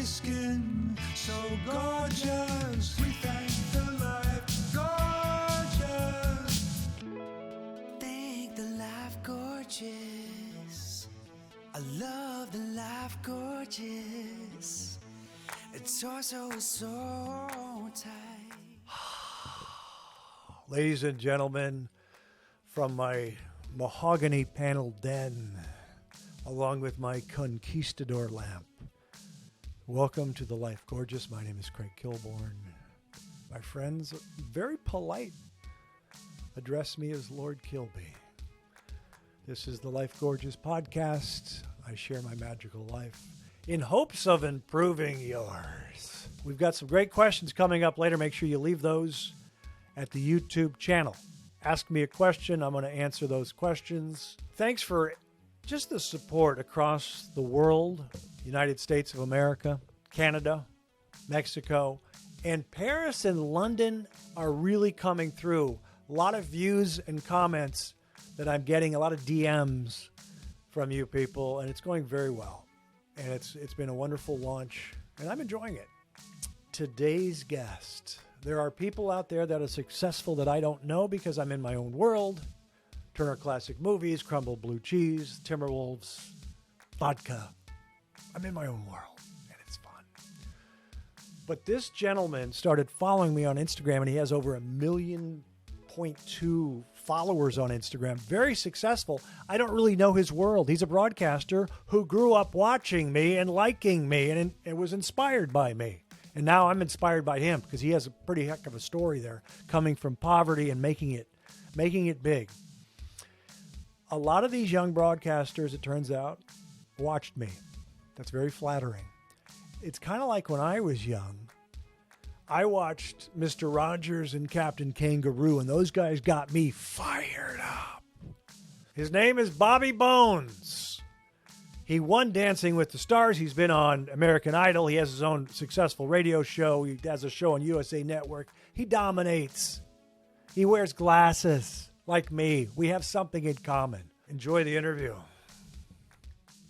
skin, so gorgeous. We thank the life gorgeous. Thank the life gorgeous. I love the life gorgeous. Its torso is so tight. Ladies and gentlemen, from my mahogany panel den, along with my conquistador lamp, welcome to The Life Gorgeous. My name is Craig Kilborn. My friends, very polite, address me as Lord Kilby. This is The Life Gorgeous podcast. I share my magical life in hopes of improving yours. We've got some great questions coming up later. Make sure you leave those at the YouTube channel. Ask me a question. I'm going to answer those questions. Thanks for just the support across the world, United States of America, Canada, Mexico, and Paris and London are really coming through. A lot of views and comments that I'm getting, a lot of DMs from you people, and it's going very well. And it's been a wonderful launch, and I'm enjoying it. Today's guest. There are people out there that are successful that I don't know because I'm in my own world. Turner Classic Movies, crumbled blue cheese, Timberwolves, vodka. I'm in my own world, and it's fun. But this gentleman started following me on Instagram, and he has over 1.2 million followers on Instagram. Very successful. I don't really know his world. He's a broadcaster who grew up watching me and liking me and was inspired by me. And now I'm inspired by him because he has a pretty heck of a story there, coming from poverty and making it big. A lot of these young broadcasters, it turns out, watched me. That's very flattering. It's kind of like when I was young. I watched Mr. Rogers and Captain Kangaroo, and those guys got me fired up. His name is Bobby Bones. He won Dancing with the Stars. He's been on American Idol. He has his own successful radio show. He has a show on USA Network. He dominates. He wears glasses like me. We have something in common. Enjoy the interview.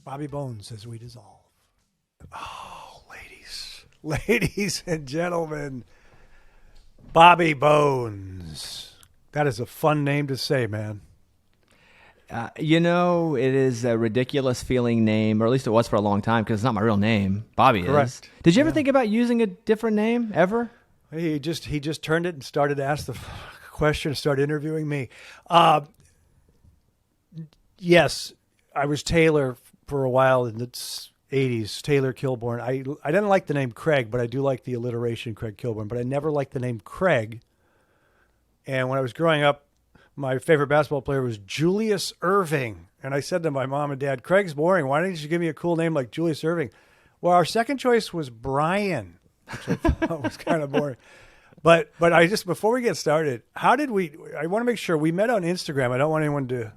Bobby Bones as we dissolve. Oh, ladies and gentlemen, Bobby Bones. That is a fun name to say, man. It is a ridiculous feeling name, or at least it was for a long time because it's not my real name. Bobby Correct. is. Did you ever think about using a different name ever? He just turned it and started to ask the question, started interviewing me. Yes, I was Taylor for a while in the 80s, Taylor Kilborn. I didn't like the name Craig, but I do like the alliteration Craig Kilborn, but I never liked the name Craig. And when I was growing up, my favorite basketball player was Julius Erving. And I said to my mom and dad, Craig's boring. Why didn't you give me a cool name like Julius Erving? Well, our second choice was Brian, which I thought was kind of boring. But before we get started, I want to make sure we met on Instagram. I don't want anyone to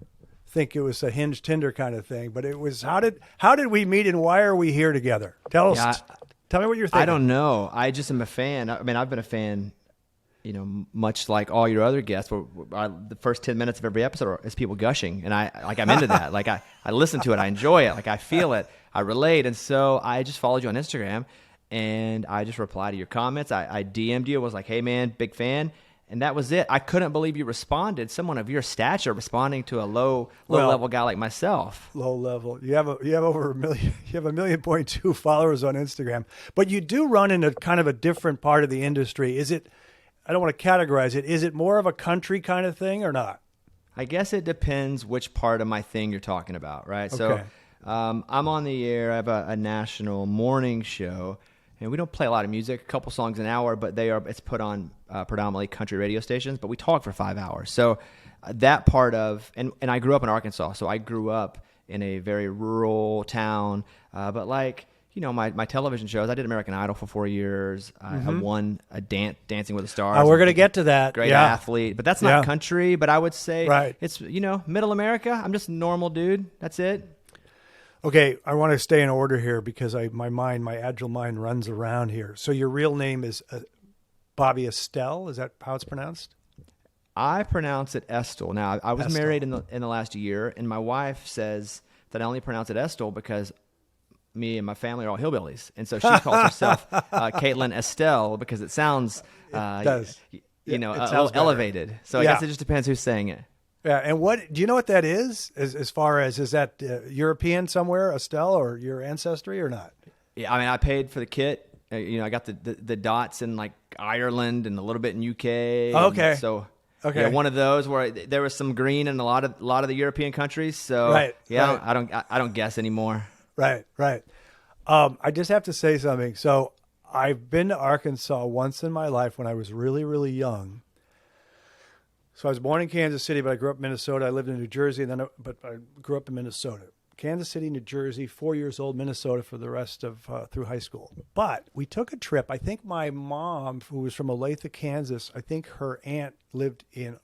think it was a Hinge Tinder kind of thing, but it was, how did we meet and why are we here together? Tell me what you're thinking. I don't know. I just am a fan. I mean, I've been a fan, much like all your other guests. The first 10 minutes of every episode is people gushing, and I'm into that. Like I listen to it, I enjoy it, like I feel it, I relate, and so I just followed you on Instagram, and I just replied to your comments. I DM'd you, was like, hey man, big fan. And that was it. I couldn't believe you responded. Someone of your stature responding to a low level guy like myself. Low level. You have over 1 million. You have 1.2 million followers on Instagram, but you do run in a kind of a different part of the industry. Is it? I don't want to categorize it. Is it more of a country kind of thing or not? I guess it depends which part of my thing you're talking about, right? Okay. So I'm on the air. I have a national morning show. And we don't play a lot of music, a couple songs an hour, but it's put on predominantly country radio stations, but we talk for 5 hours. So that part of, and I grew up in Arkansas, so I grew up in a very rural town. But my television shows, I did American Idol for 4 years. I won a Dancing with the Stars. Oh, we're going to get to that. Great athlete. But that's not country, but I would say it's, middle America. I'm just a normal dude. That's it. Okay, I want to stay in order here because my agile mind runs around here. So your real name is Bobby Estelle? Is that how it's pronounced? I pronounce it Estelle. Now, I was married in the last year, and my wife says that I only pronounce it Estelle because me and my family are all hillbillies, and so she calls herself Caitlin Estelle because it sounds, It does. you know, It a sounds little better. elevated. So I Yeah. guess it just depends who's saying it. Yeah, and what do you know what that is? As far as is that European somewhere, Estelle, or your ancestry or not? Yeah, I mean, I paid for the kit. You know, I got the dots in like Ireland and a little bit in UK. Oh, okay. So Okay. yeah, one of those where there was some green in a lot of the European countries. So Right, yeah, right. I don't guess anymore. Right, right. I just have to say something. So I've been to Arkansas once in my life when I was really, really young. So I was born in Kansas City, but I grew up in Minnesota. I lived in New Jersey, and but I grew up in Minnesota. Kansas City, New Jersey, 4 years old, Minnesota for the rest of through high school. But we took a trip. I think my mom, who was from Olathe, Kansas, I think her aunt lived in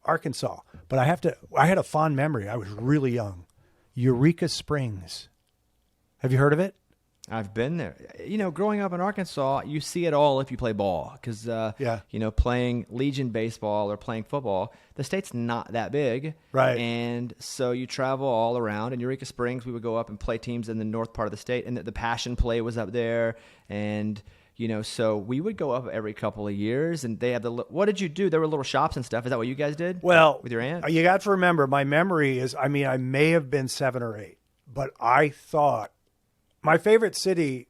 Arkansas. But I had a fond memory. I was really young. Eureka Springs. Have you heard of it? I've been there. You know, growing up in Arkansas, you see it all if you play ball. Because, Yeah. you know, playing Legion baseball or playing football, the state's not that big. Right. And so you travel all around. In Eureka Springs, we would go up and play teams in the north part of the state. And the Passion Play was up there. And, you know, so we would go up every couple of years. And they had what did you do? There were little shops and stuff. Is that what you guys did? Well, with your aunt? You got to remember, my memory is, I mean, I may have been 7 or 8, but I thought my favorite city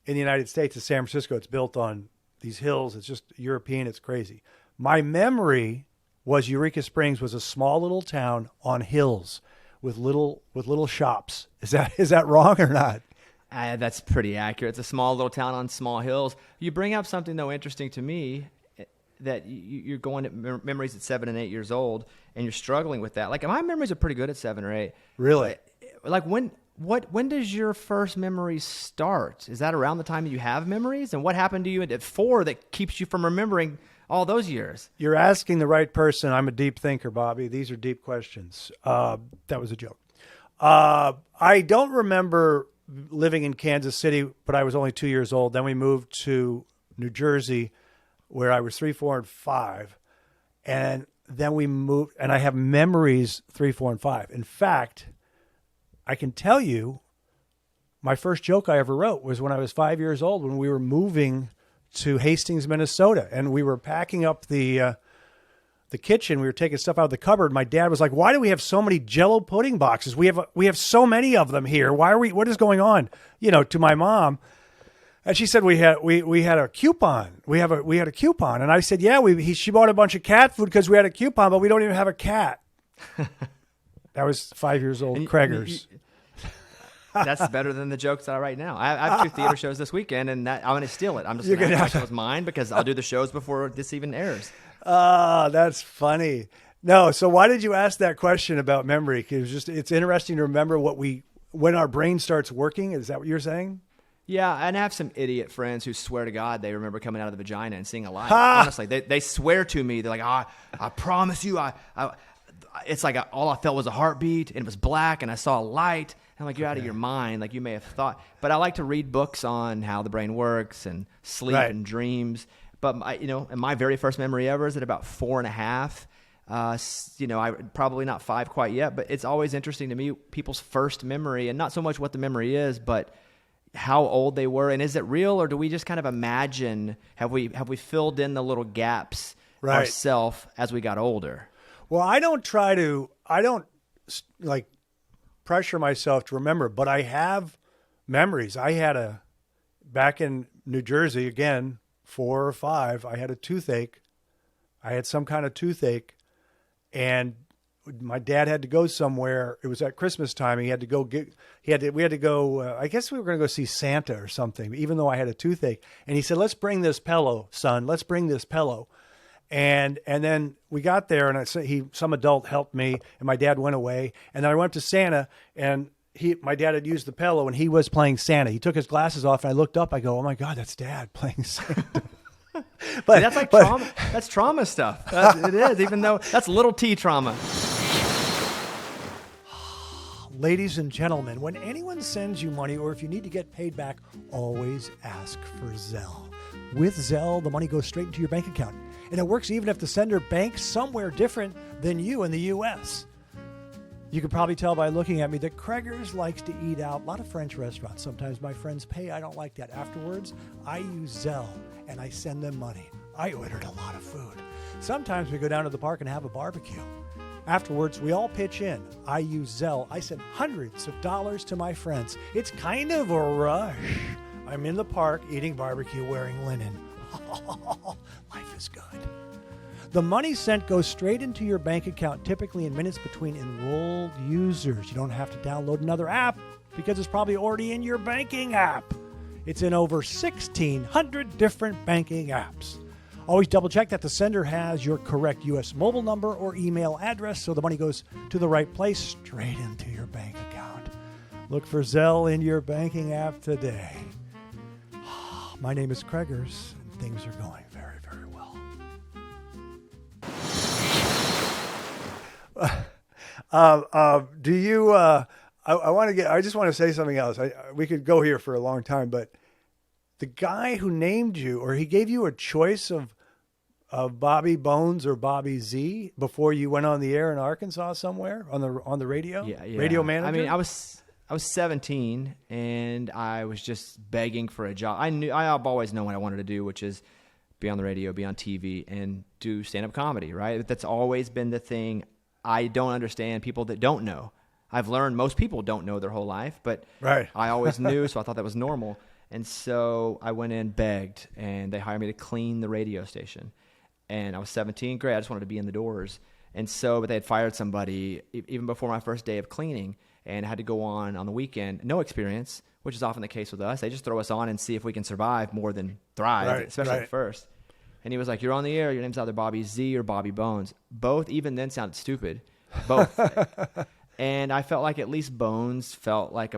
in the United States is San Francisco. It's built on these hills. It's just European. It's crazy. My memory was Eureka Springs was a small little town on hills with little shops. Is that wrong or not? That's pretty accurate. It's a small little town on small hills. You bring up something, though, interesting to me, that you're going to memories at 7 and 8 years old, and you're struggling with that. Like, my memories are pretty good at 7 or 8. Really? Like, when does your first memory start? Is that around the time that you have memories? And what happened to you at 4 that keeps you from remembering all those years? You're asking the right person. I'm a deep thinker, Bobby. These are deep questions. That was a joke. I don't remember living in Kansas City, but I was only 2 years old. Then we moved to New Jersey, where I was 3, 4, and 5. And then we moved, and I have memories 3, 4, and 5. In fact, I can tell you my first joke I ever wrote was when I was 5 years old, when we were moving to Hastings, Minnesota, and we were packing up the kitchen. We were taking stuff out of the cupboard. My dad was like, "Why do we have so many Jell-O pudding boxes? We have so many of them here. What is going on?" You know, to my mom. And she said we had a coupon. We had a coupon, and I said, "Yeah, she bought a bunch of cat food because we had a coupon, but we don't even have a cat." That was 5 years old. Craigers. That's better than the jokes that I write now. I have 2 theater shows this weekend, and I'm going to steal it. I'm just going to act like it was mine because I'll do the shows before this even airs. That's funny. No, so why did you ask that question about memory? 'Cause it's interesting to remember when our brain starts working. Is that what you're saying? Yeah, and I have some idiot friends who swear to God they remember coming out of the vagina and seeing a light. Honestly, they swear to me. They're like, I promise you, it's like all I felt was a heartbeat, and it was black, and I saw a light. And I'm like, you're out of your mind, like you may have thought. But I like to read books on how the brain works and sleep and dreams. But my very first memory ever is at about 4 and a half. I probably not 5 quite yet, but it's always interesting to me people's first memory, and not so much what the memory is, but how old they were, and is it real, or do we just kind of imagine? Have we filled in the little gaps ourselves as we got older? Well, I don't like pressure myself to remember, but I have memories. I had back in New Jersey, again, 4 or 5, I had a toothache. I had some kind of toothache, and my dad had to go somewhere. It was at Christmas time. We had to go. I guess we were going to go see Santa or something, even though I had a toothache. And he said, "Let's bring this pillow, son. Let's bring this pillow." And then we got there, and some adult helped me, and my dad went away. And then I went to Santa, and my dad had used the pillow, and he was playing Santa. He took his glasses off, and I looked up. I go, "Oh my God, that's Dad playing Santa." But that's like trauma. That's trauma stuff. It is, even though that's little T trauma. Ladies and gentlemen, when anyone sends you money, or if you need to get paid back, always ask for Zelle. With Zelle, the money goes straight into your bank account. And it works even if the sender banks somewhere different than you in the U.S. You can probably tell by looking at me that Kreger's likes to eat out. A lot of French restaurants. Sometimes my friends pay. I don't like that. Afterwards, I use Zelle and I send them money. I ordered a lot of food. Sometimes we go down to the park and have a barbecue. Afterwards, we all pitch in. I use Zelle. I send hundreds of dollars to my friends. It's kind of a rush. I'm in the park eating barbecue wearing linen. Life is good. The money sent goes straight into your bank account, typically in minutes between enrolled users. You don't have to download another app because it's probably already in your banking app. It's in over 1,600 different banking apps. Always double check that the sender has your correct U.S. mobile number or email address so the money goes to the right place, straight into your bank account. Look for Zelle in your banking app today. My name is Kreger's, and things are going very, very well. Do you? I just want to say something else. We could go here for a long time, but the guy who named you, or he gave you a choice of Bobby Bones or Bobby Z before you went on the air in Arkansas somewhere on the radio. Yeah. Radio manager. I mean, I was 17 and I was just begging for a job. I've always known what I wanted to do, which is be on the radio, be on TV, and do stand-up comedy. Right. That's always been the thing. I don't understand people that don't know. I've learned most people don't know their whole life, but right. I always knew, so I thought that was normal. And so I went in, begged, and they hired me to clean the radio station. And I was 17, great, I just wanted to be in the doors. And so, but they had fired somebody even before my first day of cleaning, and I had to go on the weekend. No experience, which is often the case with us. They just throw us on and see if we can survive more than thrive, especially at first. And he was like, you're on the air, your name's either Bobby Z or Bobby Bones. Both, even then, sounded stupid. Both. And I felt like at least Bones felt like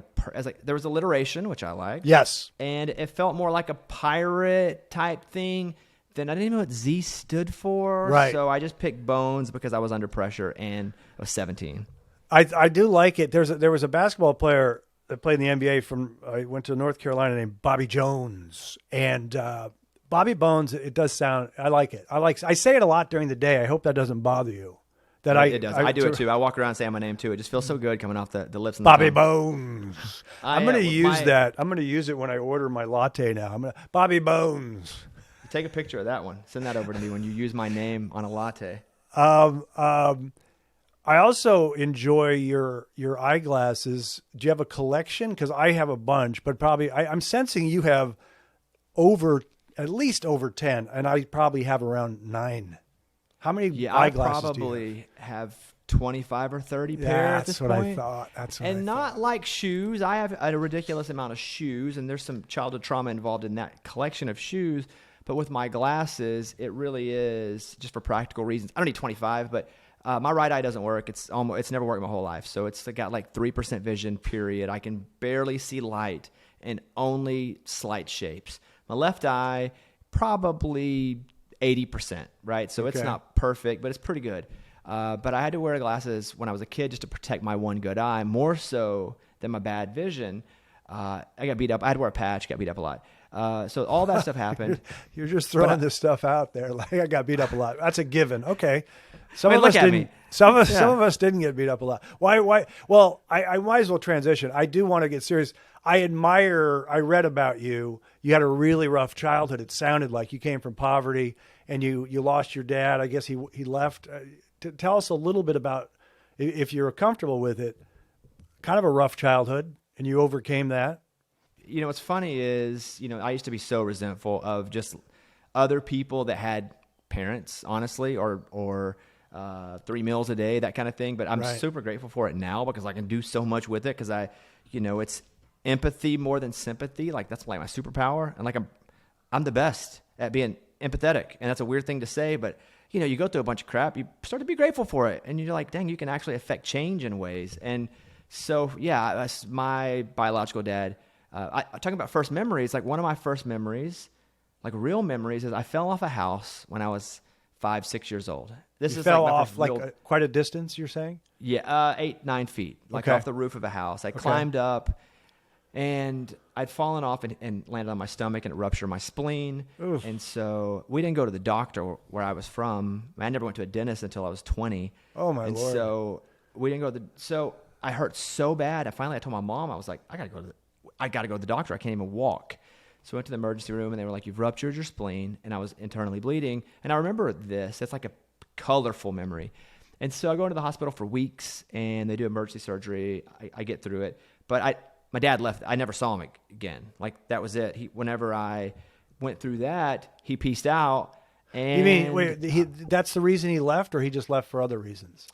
there was alliteration, which I liked. Yes. And it felt more like a pirate type thing. Then I didn't even know what Z stood for. Right. So I just picked Bones because I was under pressure and I was 17. I do like it. There was a basketball player that played in the NBA I went to North Carolina named Bobby Jones. And Bobby Bones, it does sound, I like it. I say it a lot during the day. I hope that doesn't bother you. It does. I do it too. I walk around saying my name too. It just feels so good coming off the lips. And Bobby the Bones. I'm going to use that. I'm going to use it when I order my latte now. Bobby Bones. Take a picture of that one. Send that over to me when you use my name on a latte. I also enjoy your eyeglasses. Do you have a collection? Because I have a bunch, but probably I'm sensing you have at least over 10, and I probably have around 9. How many eyeglasses I probably have 25 or 30 pairs at this point. I thought. That's what I thought. Not like shoes. I have a ridiculous amount of shoes, and there's some childhood trauma involved in that collection of shoes. But with my glasses, it really is just for practical reasons. I don't need 25, but my right eye doesn't work. It's never worked my whole life. So it's got like 3% vision, period. I can barely see light and only slight shapes. My left eye, probably 80%, right? So It's not perfect, but it's pretty good. But I had to wear glasses when I was a kid just to protect my one good eye, more so than my bad vision. I got beat up. I had to wear a patch, got beat up a lot. So all that stuff happened. You're just throwing this stuff out there. Like, I got beat up a lot. That's a given. Okay. Some of look us at didn't. me. Some of us didn't get beat up a lot. Why? Well, I might as well transition. I do want to get serious. I read about you. You had a really rough childhood. It sounded like you came from poverty and you lost your dad. I guess he left. Tell us a little bit about, if you're comfortable with it, kind of a rough childhood, and you overcame that. You know, what's funny is, I used to be so resentful of just other people that had parents, honestly, or 3 meals a day, that kind of thing. But I'm super grateful for it now because I can do so much with it because it's empathy more than sympathy. Like, that's like my superpower. And like, I'm the best at being empathetic. And that's a weird thing to say, but you go through a bunch of crap, you start to be grateful for it. And you're like, dang, you can actually affect change in ways. And so, yeah, that's my biological dad. Talking about first memories, like one of my first memories, like real memories, is I fell off a house when I was 5-6 years old. You fell off quite a distance, you're saying? Yeah, 8-9 feet, off the roof of a house. I climbed up, and I'd fallen off and landed on my stomach, and it ruptured my spleen. Oof. And so we didn't go to the doctor where I was from. I never went to a dentist until I was 20. Oh, my Lord. And so we didn't go so I hurt so bad. I told my mom, I was like, I got to go to the doctor. I can't even walk. So I went to the emergency room and they were like, you've ruptured your spleen. And I was internally bleeding. And I remember this. It's like a colorful memory. And so I go into the hospital for weeks and they do emergency surgery. I get through it. But my dad left. I never saw him again. Like that was it. Whenever I went through that, he pieced out. And You mean, wait, that's the reason he left, or he just left for other reasons?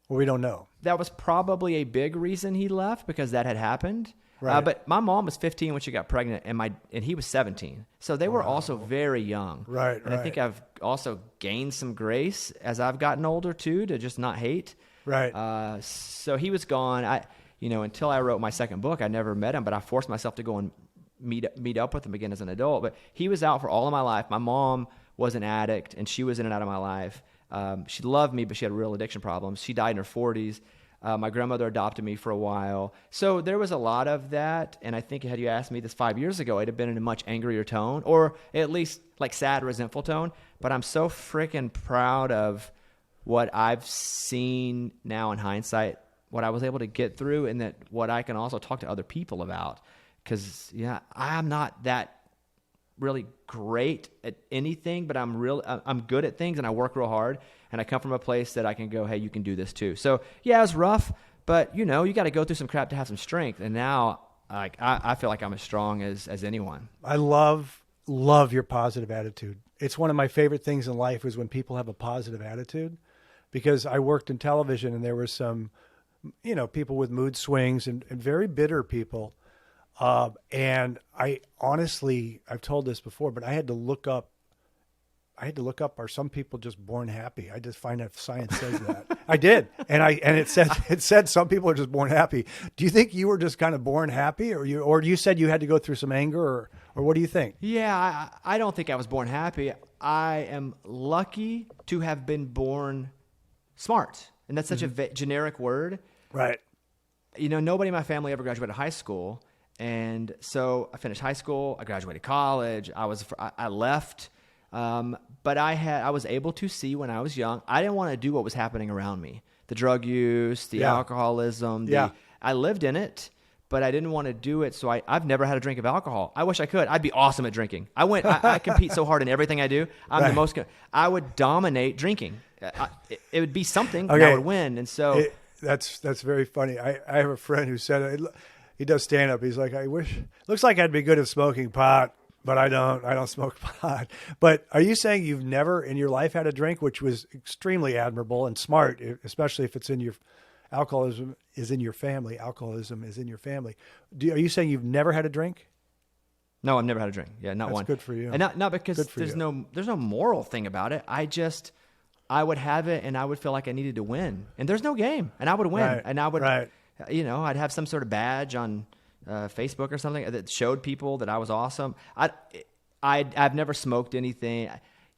Well, we don't know. That was probably a big reason he left because that had happened. Right. But my mom was 15 when she got pregnant, and he was 17. So they were also very young. Right, and I think I've also gained some grace as I've gotten older too, to just not hate. Right. So he was gone. Until I wrote my second book, I never met him, but I forced myself to go and meet up with him again as an adult. But he was out for all of my life. My mom was an addict, and she was in and out of my life. She loved me, but she had real addiction problems. She died in her 40s. My grandmother adopted me for a while. So there was a lot of that. And I think had you asked me this 5 years ago, it'd have been in a much angrier tone, or at least like sad, resentful tone. But I'm so freaking proud of what I've seen now in hindsight, what I was able to get through, and that what I can also talk to other people about. Because, I'm not that really great at anything, but I'm good at things and I work real hard, and I come from a place that I can go, hey, you can do this too. So yeah, it was rough, but you got to go through some crap to have some strength. And now I feel like I'm as strong as anyone. I love your positive attitude. It's one of my favorite things in life is when people have a positive attitude, because I worked in television and there were some, people with mood swings and very bitter people. And I honestly, I've told this before, but I had to look up, are some people just born happy? I just find out science says that. I did. And it said some people are just born happy. Do you think you were just kind of born happy, or you said you had to go through some anger, or what do you think? Yeah, I don't think I was born happy. I am lucky to have been born smart. And that's such a generic word. Right. Nobody in my family ever graduated high school. And so I finished high school, I graduated college, I left, but I was able to see when I was young, I didn't want to do what was happening around me. The drug use, the alcoholism, I lived in it, but I didn't want to do it. So I've never had a drink of alcohol. I wish I could. I'd be awesome at drinking. I compete so hard in everything I do. I would dominate drinking. It would be something and I would win. And so that's very funny. I have a friend who said, he does stand up. He's like, looks like I'd be good at smoking pot, but I don't smoke pot. But are you saying you've never in your life had a drink, which was extremely admirable and smart, especially if it's in your alcoholism is in your family. Alcoholism is in your family. Are you saying you've never had a drink? No, I've never had a drink. Yeah, not That's one. good for you. And not because there's no moral thing about it. I would have it and I would feel like I needed to win. And there's no game. And I would win. Right. And I would I'd have some sort of badge on Facebook or something that showed people that I was awesome. I've never smoked anything,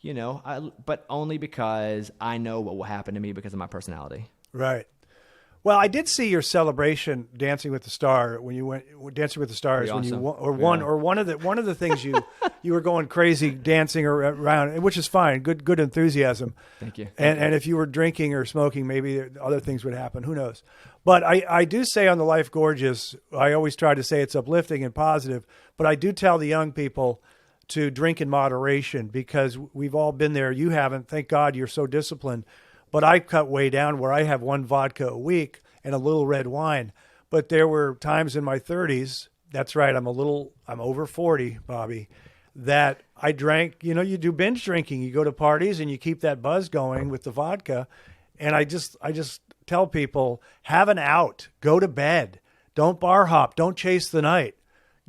but only because I know what will happen to me because of my personality. Right. Well, I did see your celebration, Dancing with the Star, when you went Dancing with the Stars, when you won, or one of the things you were going crazy dancing around, which is fine, good enthusiasm. Thank you. And if you were drinking or smoking, maybe other things would happen. Who knows? But I do say on the Life Gorgeous, I always try to say it's uplifting and positive, but I do tell the young people to drink in moderation, because we've all been there. You haven't. Thank God you're so disciplined. But I cut way down where I have one vodka a week and a little red wine. But there were times in my 30s, that's right, I'm over 40, Bobby, that I drank, you do binge drinking. You go to parties and you keep that buzz going with the vodka. And I just tell people, have an out, go to bed. Don't bar hop, don't chase the night.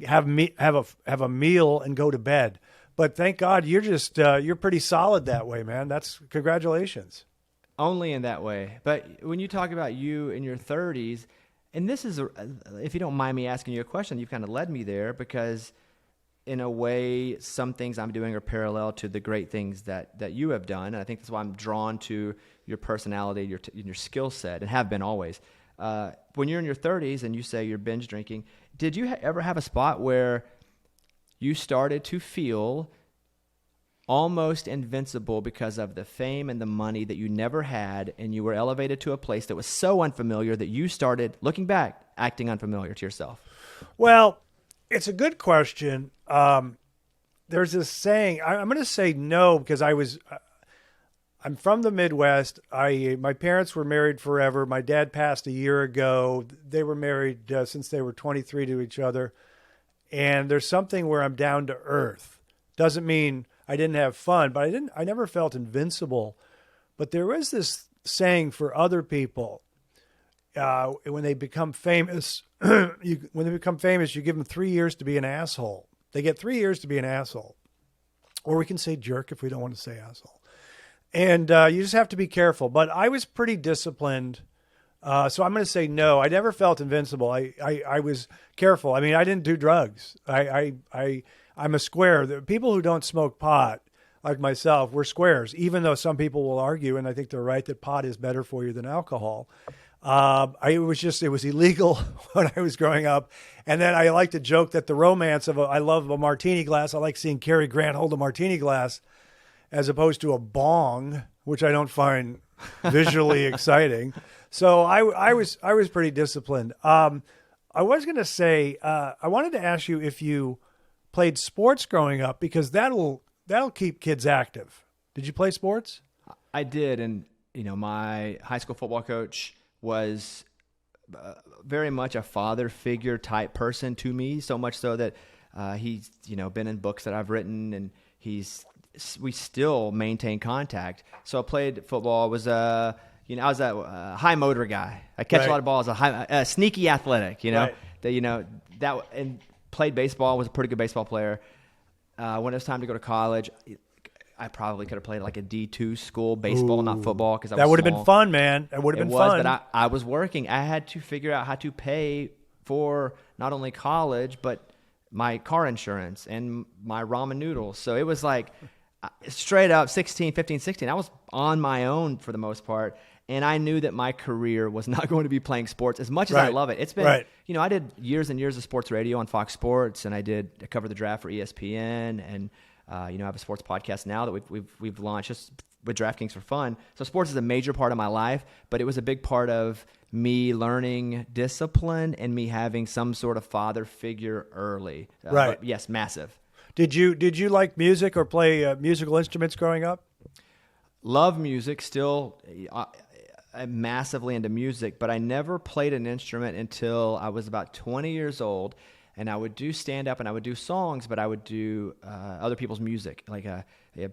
Have a meal and go to bed. But thank God you're pretty solid that way, man. That's congratulations. Only in that way. But when you talk about you in your 30s, and this is, if you don't mind me asking you a question, you've kind of led me there, because in a way, some things I'm doing are parallel to the great things that you have done. And I think that's why I'm drawn to your personality, your skill set, and have been always. When you're in your 30s and you say you're binge drinking, did you ever have a spot where you started to feel almost invincible because of the fame and the money that you never had, and you were elevated to a place that was so unfamiliar that you started, looking back, acting unfamiliar to yourself? Well, it's a good question. There's this saying. I'm going to say no because I'm from the Midwest. My parents were married forever. My dad passed a year ago. They were married since they were 23 to each other. And there's something where I'm down to earth. Doesn't mean I didn't have fun, but I never felt invincible. But there is this saying for other people, when they become famous, you give them 3 years to be an asshole. They get 3 years to be an asshole. Or we can say jerk if we don't want to say asshole. And you just have to be careful. But I was pretty disciplined. So I'm going to say no. I never felt invincible. I was careful. I mean, I didn't do drugs. I'm a square. The people who don't smoke pot, like myself, we're squares, even though some people will argue, and I think they're right, that pot is better for you than alcohol. It was illegal when I was growing up. And then I like to joke that the romance of I love a martini glass. I like seeing Cary Grant hold a martini glass as opposed to a bong, which I don't find visually exciting. So I was pretty disciplined. I was going to say, I wanted to ask you if you played sports growing up, because that'll keep kids active. Did you play sports? I did. And, my high school football coach was very much a father figure type person to me, so much so that he's, been in books that I've written, and we still maintain contact. So I played football. I was I was a high motor guy. I catch a lot of balls. A sneaky athletic. Right. And played baseball. Was a pretty good baseball player. When it was time to go to college, I probably could have played like a D2 school baseball, not football, because that would have been fun, man. That would have been fun. But I was working. I had to figure out how to pay for not only college but my car insurance and my ramen noodles. So it was like straight up 15, 16. I was on my own for the most part. And I knew that my career was not going to be playing sports as much as I love it. It's been, I did years and years of sports radio on Fox Sports, and I covered the draft for ESPN, and I have a sports podcast now that we've launched just with DraftKings for fun. So sports is a major part of my life, but it was a big part of me learning discipline and me having some sort of father figure early. But yes, massive. Did you like music or play musical instruments growing up? Love music, still I'm massively into music, but I never played an instrument until I was about 20 years old, and I would do stand-up and I would do songs, but I would do other people's music, like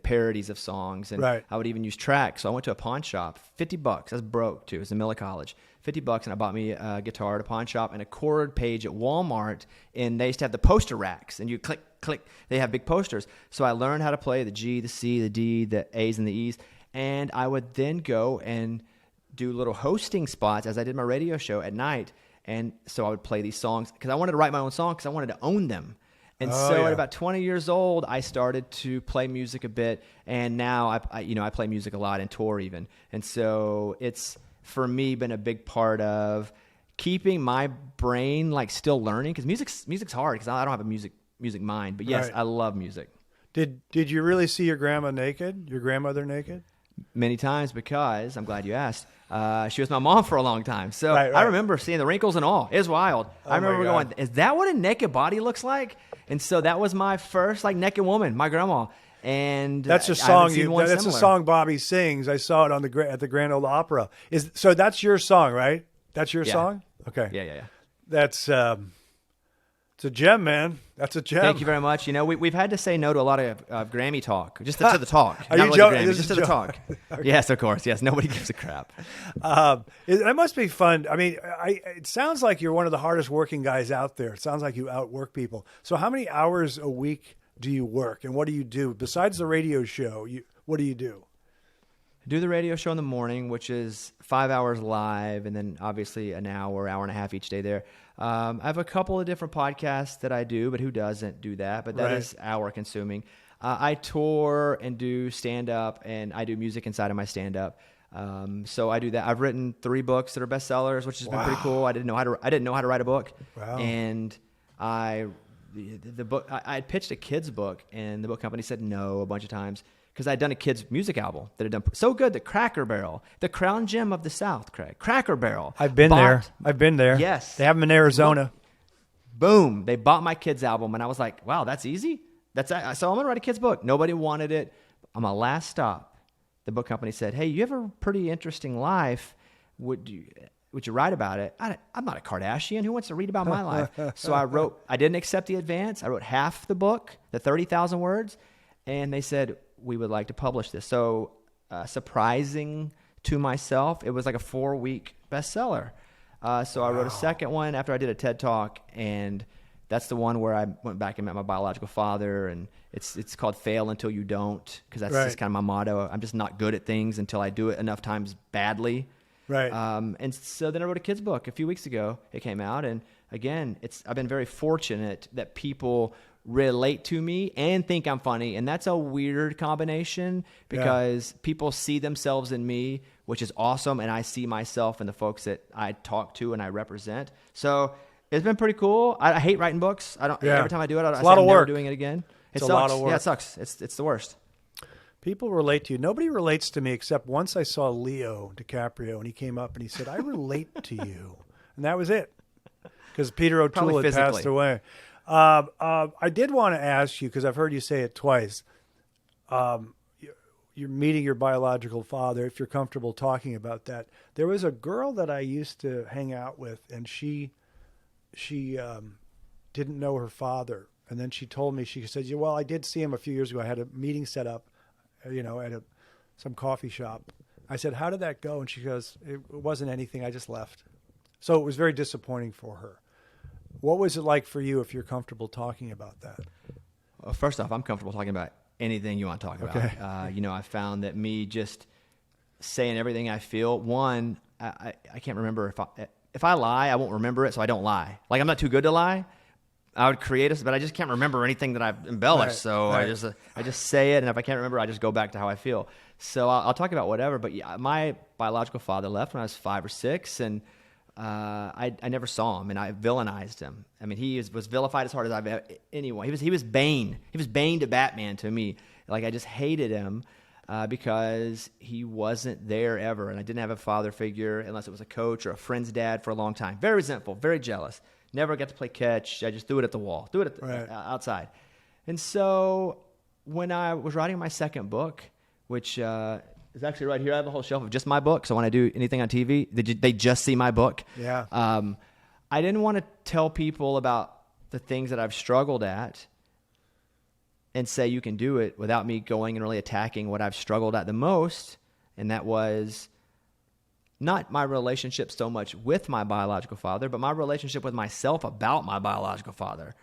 parodies of songs, and I would even use tracks. So I went to a pawn shop, $50. I was broke, too. It was in the middle of college. $50, and I bought me a guitar at a pawn shop and a chord page at Walmart, and they used to have the poster racks, and you click, click. They have big posters. So I learned how to play the G, the C, the D, the A's, and the E's, and I would then go and do little hosting spots as I did my radio show at night. And so I would play these songs because I wanted to write my own songs because I wanted to own them. And at about 20 years old, I started to play music a bit. And now I play music a lot and tour even. And so it's, for me, been a big part of keeping my brain like still learning, because music's hard because I don't have a music mind. But yes, I love music. Did you really see your grandma naked? Your grandmother naked? Many times, because I'm glad you asked. She was my mom for a long time. So I remember seeing the wrinkles and all. It was wild. I remember going, is that what a naked body looks like? And so that was my first naked woman, my grandma. And that's a song. That's a song Bobby sings. I saw it at the Grand Ole Opera. So that's your song, right? That's your song? Okay. Yeah. That's it's a gem, man. That's a gem. Thank you very much. We've had to say no to a lot of Grammy talk, just to the talk. Are you joking? Just to the talk. Okay. Yes, of course. Yes, nobody gives a crap. It must be fun. I mean, it sounds like you're one of the hardest working guys out there. It sounds like you outwork people. So how many hours a week do you work, and what do you do besides the radio show? What do you do? I do the radio show in the morning, which is 5 hours live, and then obviously an hour and a half each day there. I have a couple of different podcasts that I do, but who doesn't do that? But that is hour consuming. I tour and do stand-up, and I do music inside of my stand-up. So I do that. I've written 3 books that are bestsellers, which has been pretty cool. I didn't know how to write a book, and I the book, I had pitched a kid's book, and the book company said no a bunch of times because I'd done a kid's music album that had done so good that Cracker Barrel, the crown gem of the South, Craig, Cracker Barrel. I've been there. Yes. They have them in Arizona. Boom. They bought my kid's album, and I was like, wow, that's easy. So I'm going to write a kid's book. Nobody wanted it. On my last stop, the book company said, hey, you have a pretty interesting life. Would you write about it? I'm not a Kardashian. Who wants to read about my life? So I didn't accept the advance. I wrote half the book, the 30,000 words, and they said, we would like to publish this. So surprising to myself, it was like a 4-week bestseller. So I wrote a second one after I did a TED Talk, and that's the one where I went back and met my biological father, and it's called Fail Until You Don't, because that's just kind of my motto. I'm just not good at things until I do it enough times badly. Right. And so then I wrote a kid's book a few weeks ago. It came out, and again, I've been very fortunate that people relate to me and think I'm funny, and that's a weird combination because people see themselves in me, which is awesome, and I see myself in the folks that I talk to and I represent. So it's been pretty cool. I hate writing books. Every time I do it, I say I'm never doing it again. It sucks. A lot of work. Yeah, it sucks. It's the worst. People relate to you. Nobody relates to me except once I saw Leo DiCaprio, and he came up and he said, I relate to you. And that was it, because Peter O'Toole had passed away. I did want to ask you, because I've heard you say it twice, you're meeting your biological father, if you're comfortable talking about that. There was a girl that I used to hang out with, and she didn't know her father. And then she told me, she said, well, I did see him a few years ago. I had a meeting set up, at some coffee shop. I said, how did that go? And she goes, it wasn't anything. I just left. So it was very disappointing for her. What was it like for you, if you're comfortable talking about that? Well, first off, I'm comfortable talking about anything you want to talk about. Okay. I found that me just saying everything I feel, one, I can't remember if I lie, I won't remember it, so I don't lie. Like, I'm not too good to lie. I would create it, but I just can't remember anything that I've embellished. I just say it, and if I can't remember, I just go back to how I feel. So I'll talk about whatever. But yeah, my biological father left when I was 5 or 6, and I never saw him, and I villainized him. I mean, he was vilified as hard as I've ever. Anyway, he was Bane. He was Bane to Batman to me. Like, I just hated him because he wasn't there ever, and I didn't have a father figure unless it was a coach or a friend's dad for a long time. Very resentful, very jealous. Never got to play catch. I just threw it at the wall, outside. And so when I was writing my second book, which is actually right here, I have a whole shelf of just my book. So when I do anything on TV, they just see my book. Yeah. I didn't want to tell people about the things that I've struggled at and say you can do it without me going and really attacking what I've struggled at the most. And that was not my relationship so much with my biological father, but my relationship with myself about my biological father.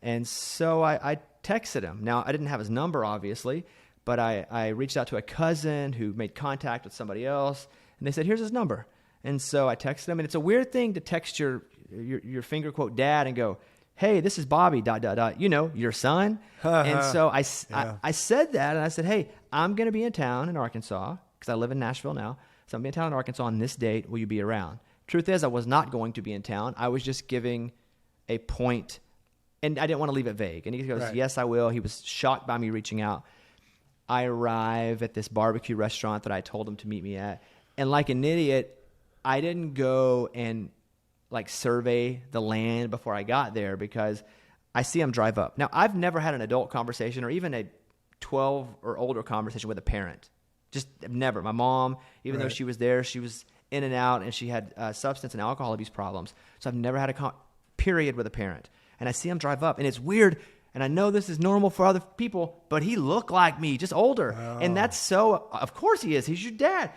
And so I texted him. Now, I didn't have his number, obviously, but I reached out to a cousin who made contact with somebody else, and they said, here's his number. And so I texted him, and it's a weird thing to text your finger quote dad and go, hey, this is Bobby, ... your son. And so I said that, and I said, hey, I'm going to be in town in Arkansas, because I live in Nashville now. So I'm in town in Arkansas on this date. Will you be around? Truth is, I was not going to be in town. I was just giving a point, and I didn't want to leave it vague. And he goes, yes, I will. He was shocked by me reaching out. I arrive at this barbecue restaurant that I told him to meet me at. And like an idiot, I didn't go and survey the land before I got there, because I see him drive up. Now, I've never had an adult conversation or even a 12 or older conversation with a parent. Just never. My mom, even though she was there, she was in and out, and she had substance and alcohol abuse problems. So I've never had a period with a parent. And I see him drive up, and it's weird, and I know this is normal for other people, but he looked like me, just older. Oh. And that's so, of course he is. He's your dad.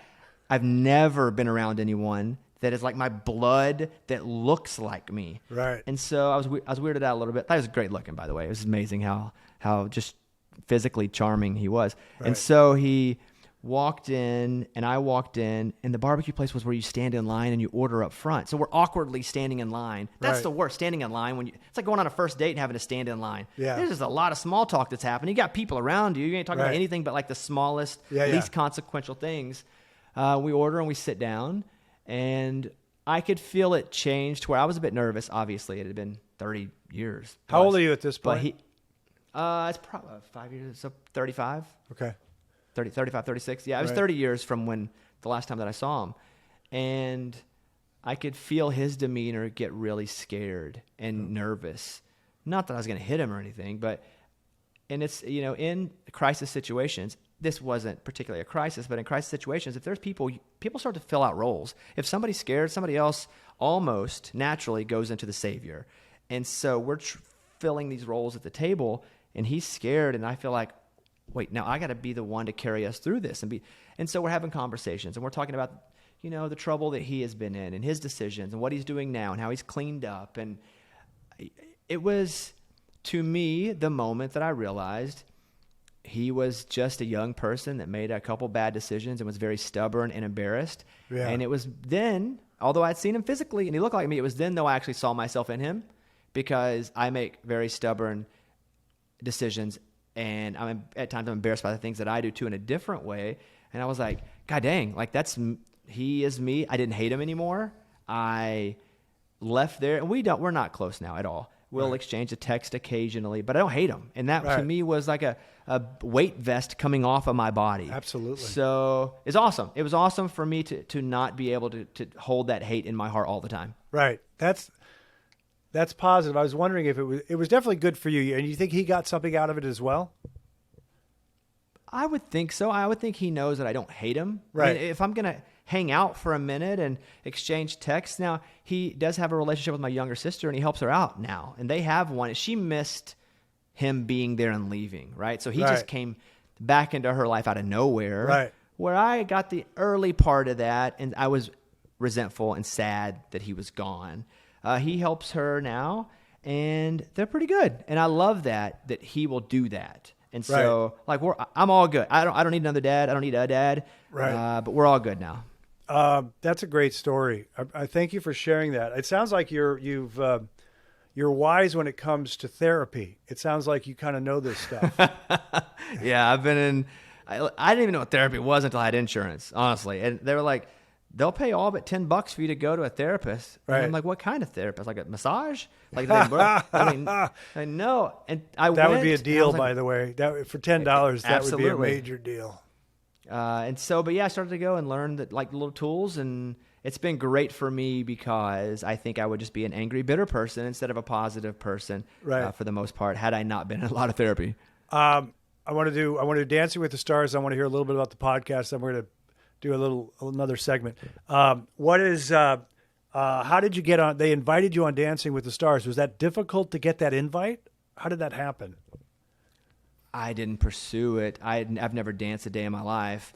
I've never been around anyone that is like my blood that looks like me. Right. And so I was weirded out a little bit. That was great looking, by the way. It was amazing how just physically charming he was. Right. And so he walked in, and I walked in, and the barbecue place was where you stand in line and you order up front. So we're awkwardly standing in line. That's the worst, standing in line. It's like going on a first date and having to stand in line. Yeah. There's just a lot of small talk that's happening. You got people around you. You ain't talking about anything but like the smallest, least consequential things. We order and we sit down, and I could feel it change to where I was a bit nervous. Obviously, it had been 30 years. How old are you at this point? But it's probably 5 years, so 35. Okay. 35, 36. Yeah, it was Right. 30 years from when the last time that I saw him. And I could feel his demeanor get really scared and nervous. Not that I was going to hit him or anything, and it's, in crisis situations, this wasn't particularly a crisis, but in crisis situations, if there's people start to fill out roles. If somebody's scared, somebody else almost naturally goes into the savior. And so we're filling these roles at the table, and he's scared, and I feel like, wait, now I got to be the one to carry us through this. And so we're having conversations, and we're talking about, the trouble that he has been in and his decisions and what he's doing now and how he's cleaned up. And it was, to me, the moment that I realized he was just a young person that made a couple bad decisions and was very stubborn and embarrassed. Yeah. And it was then, although I'd seen him physically and he looked like me, it was then though I actually saw myself in him, because I make very stubborn decisions, and at times I'm embarrassed by the things that I do too in a different way. And I was like, God dang, like he is me. I didn't hate him anymore. I left there, and we're not close now at all. We'll exchange a text occasionally, but I don't hate him. And that to me was like a weight vest coming off of my body. Absolutely. So it's awesome. It was awesome for me to not be able to hold that hate in my heart all the time. Right. That's positive. I was wondering if it was definitely good for you. And you think he got something out of it as well? I would think so. I would think he knows that I don't hate him. Right. I mean, if I'm going to hang out for a minute and exchange texts. Now, he does have a relationship with my younger sister, and he helps her out now. And they have one. She missed him being there and leaving, right? So he just came back into her life out of nowhere. Right. Where I got the early part of that, and I was resentful and sad that he was gone. He helps her now, and they're pretty good. And I love that he will do that. And so, I'm all good. I don't need another dad. I don't need a dad. Right. But we're all good now. That's a great story. I thank you for sharing that. It sounds like you're wise when it comes to therapy. It sounds like you kind of know this stuff. Yeah, I've been in. I didn't even know what therapy was until I had insurance, honestly. And they were like, they'll pay all but $10 for you to go to a therapist. Right. And I'm like, what kind of therapist? Like a massage? Like I know. And that would be a deal, by the way. That for $10, that would be a major deal. And so, but yeah, I started to go and learn that little tools, and it's been great for me because I think I would just be an angry, bitter person instead of a positive person, for the most part, had I not been in a lot of therapy. I want to do Dancing with the Stars. I want to hear a little bit about the podcast. Then we're going to do another segment. How did you get on? They invited you on Dancing with the Stars. Was that difficult to get that invite? How did that happen? I didn't pursue it. I've never danced a day in my life.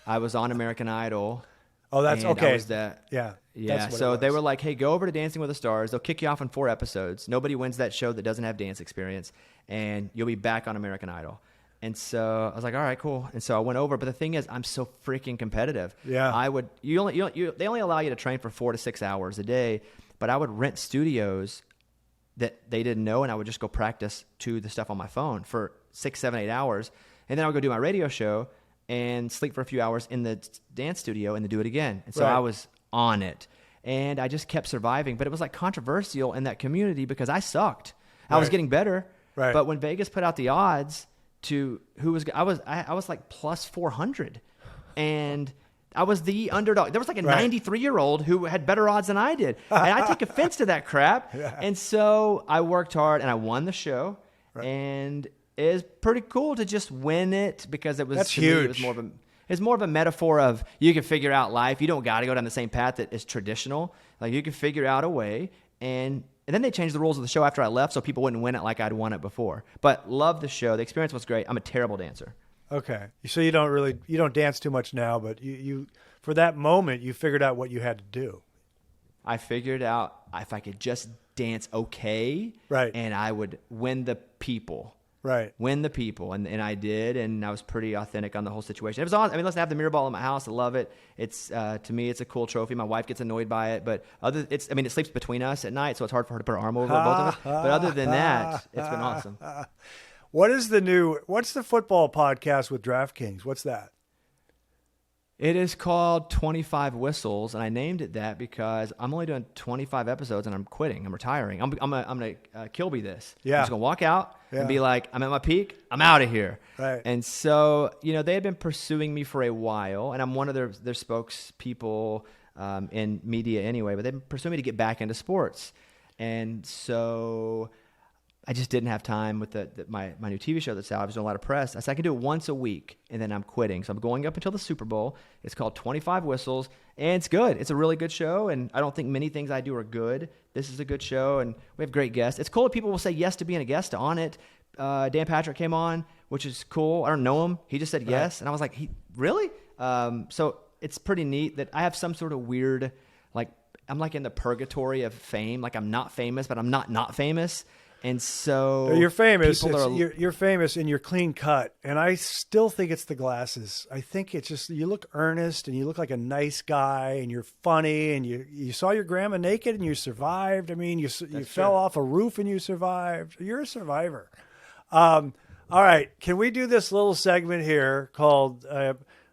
I was on American Idol. Oh, that's okay. I was that. Yeah. Yeah. So they were like, hey, go over to Dancing with the Stars. They'll kick you off in 4 episodes. Nobody wins that show that doesn't have dance experience, and you'll be back on American Idol. And so I was like, all right, cool. And so I went over. But the thing is, I'm so freaking competitive. Yeah. They only allow you to train for 4 to 6 hours a day, but I would rent studios that they didn't know, and I would just go practice to the stuff on my phone for 6, 7, 8 hours. And then I would go do my radio show and sleep for a few hours in the dance studio and then do it again. And so I was on it. And I just kept surviving. But it was like controversial in that community because I sucked. I was getting better. Right. But when Vegas put out the odds to I was like plus 400. And I was the underdog. There was like a 93-year-old who had better odds than I did. And I take offense to that crap. Yeah. And so I worked hard and I won the show. Right. And it was pretty cool to just win it because it was, that's huge. Me, it was more of a metaphor of you can figure out life. You don't got to go down the same path that is traditional. Like you can figure out a way. And then they changed the rules of the show after I left so people wouldn't win it like I'd won it before. But loved the show. The experience was great. I'm a terrible dancer. Okay. So you don't dance too much now, but you for that moment, you figured out what you had to do. I figured out if I could just dance okay. Right. And I would win the people. Right. Win the people. And I did, and I was pretty authentic on the whole situation. It was awesome. I mean, listen, I have the mirror ball in my house. I love it. It's to me, it's a cool trophy. My wife gets annoyed by it, but it sleeps between us at night, so it's hard for her to put her arm over both of us. But other than that, it's been awesome. What's the football podcast with DraftKings? What's that? It is called 25 Whistles, and I named it that because I'm only doing 25 episodes and I'm quitting. I'm retiring. I'm going to Kilby this. Yeah. I'm just going to walk out Yeah. and be like, I'm at my peak. I'm out of here. Right. And so, they had been pursuing me for a while, and I'm one of their spokespeople in media anyway, but they've been pursuing me to get back into sports. And so I just didn't have time with my new TV show that's out. I was doing a lot of press. I said I can do it once a week, and then I'm quitting. So I'm going up until the Super Bowl. It's called 25 Whistles, and it's good. It's a really good show, and I don't think many things I do are good. This is a good show, and we have great guests. It's cool that people will say yes to being a guest on it. Dan Patrick came on, which is cool. I don't know him. He just said yes, and I was like, really? So it's pretty neat that I have some sort of weird, like, I'm like in the purgatory of fame. Like, I'm not famous, but I'm not famous. And so you're famous. people You're famous and you're clean cut. And I still think it's the glasses. I think it's just you look earnest and you look like a nice guy and you're funny and you saw your grandma naked and you survived. I mean, you fell off a roof and you survived. You're a survivor. All right. Can we do this little segment here called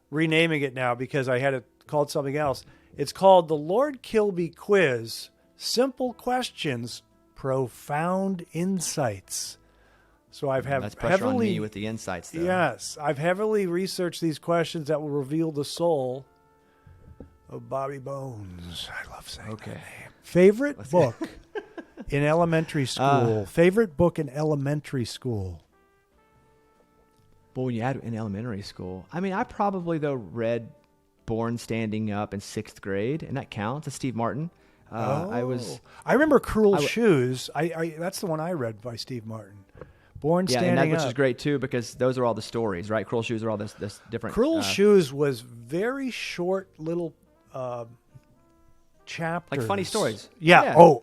renaming it now because I had it called something else. It's called the Lord Kilby Quiz. Simple questions, profound insights. So that's pressure on me with the insights, though. Yes, I've heavily researched these questions that will reveal the soul of Bobby Bones. I love saying that name. Favorite book in elementary school. Favorite book in elementary school. Boy, when you add in elementary school, I mean, I probably though read Born Standing Up in 6th grade, and that counts. It's Steve Martin. I remember Cruel Shoes. I that's the one I read by Steve Martin. Born Standing Up, which is great too because those are all the stories, right? Cruel Shoes are all this different. Cruel Shoes was very short little chapters, like funny stories. Yeah.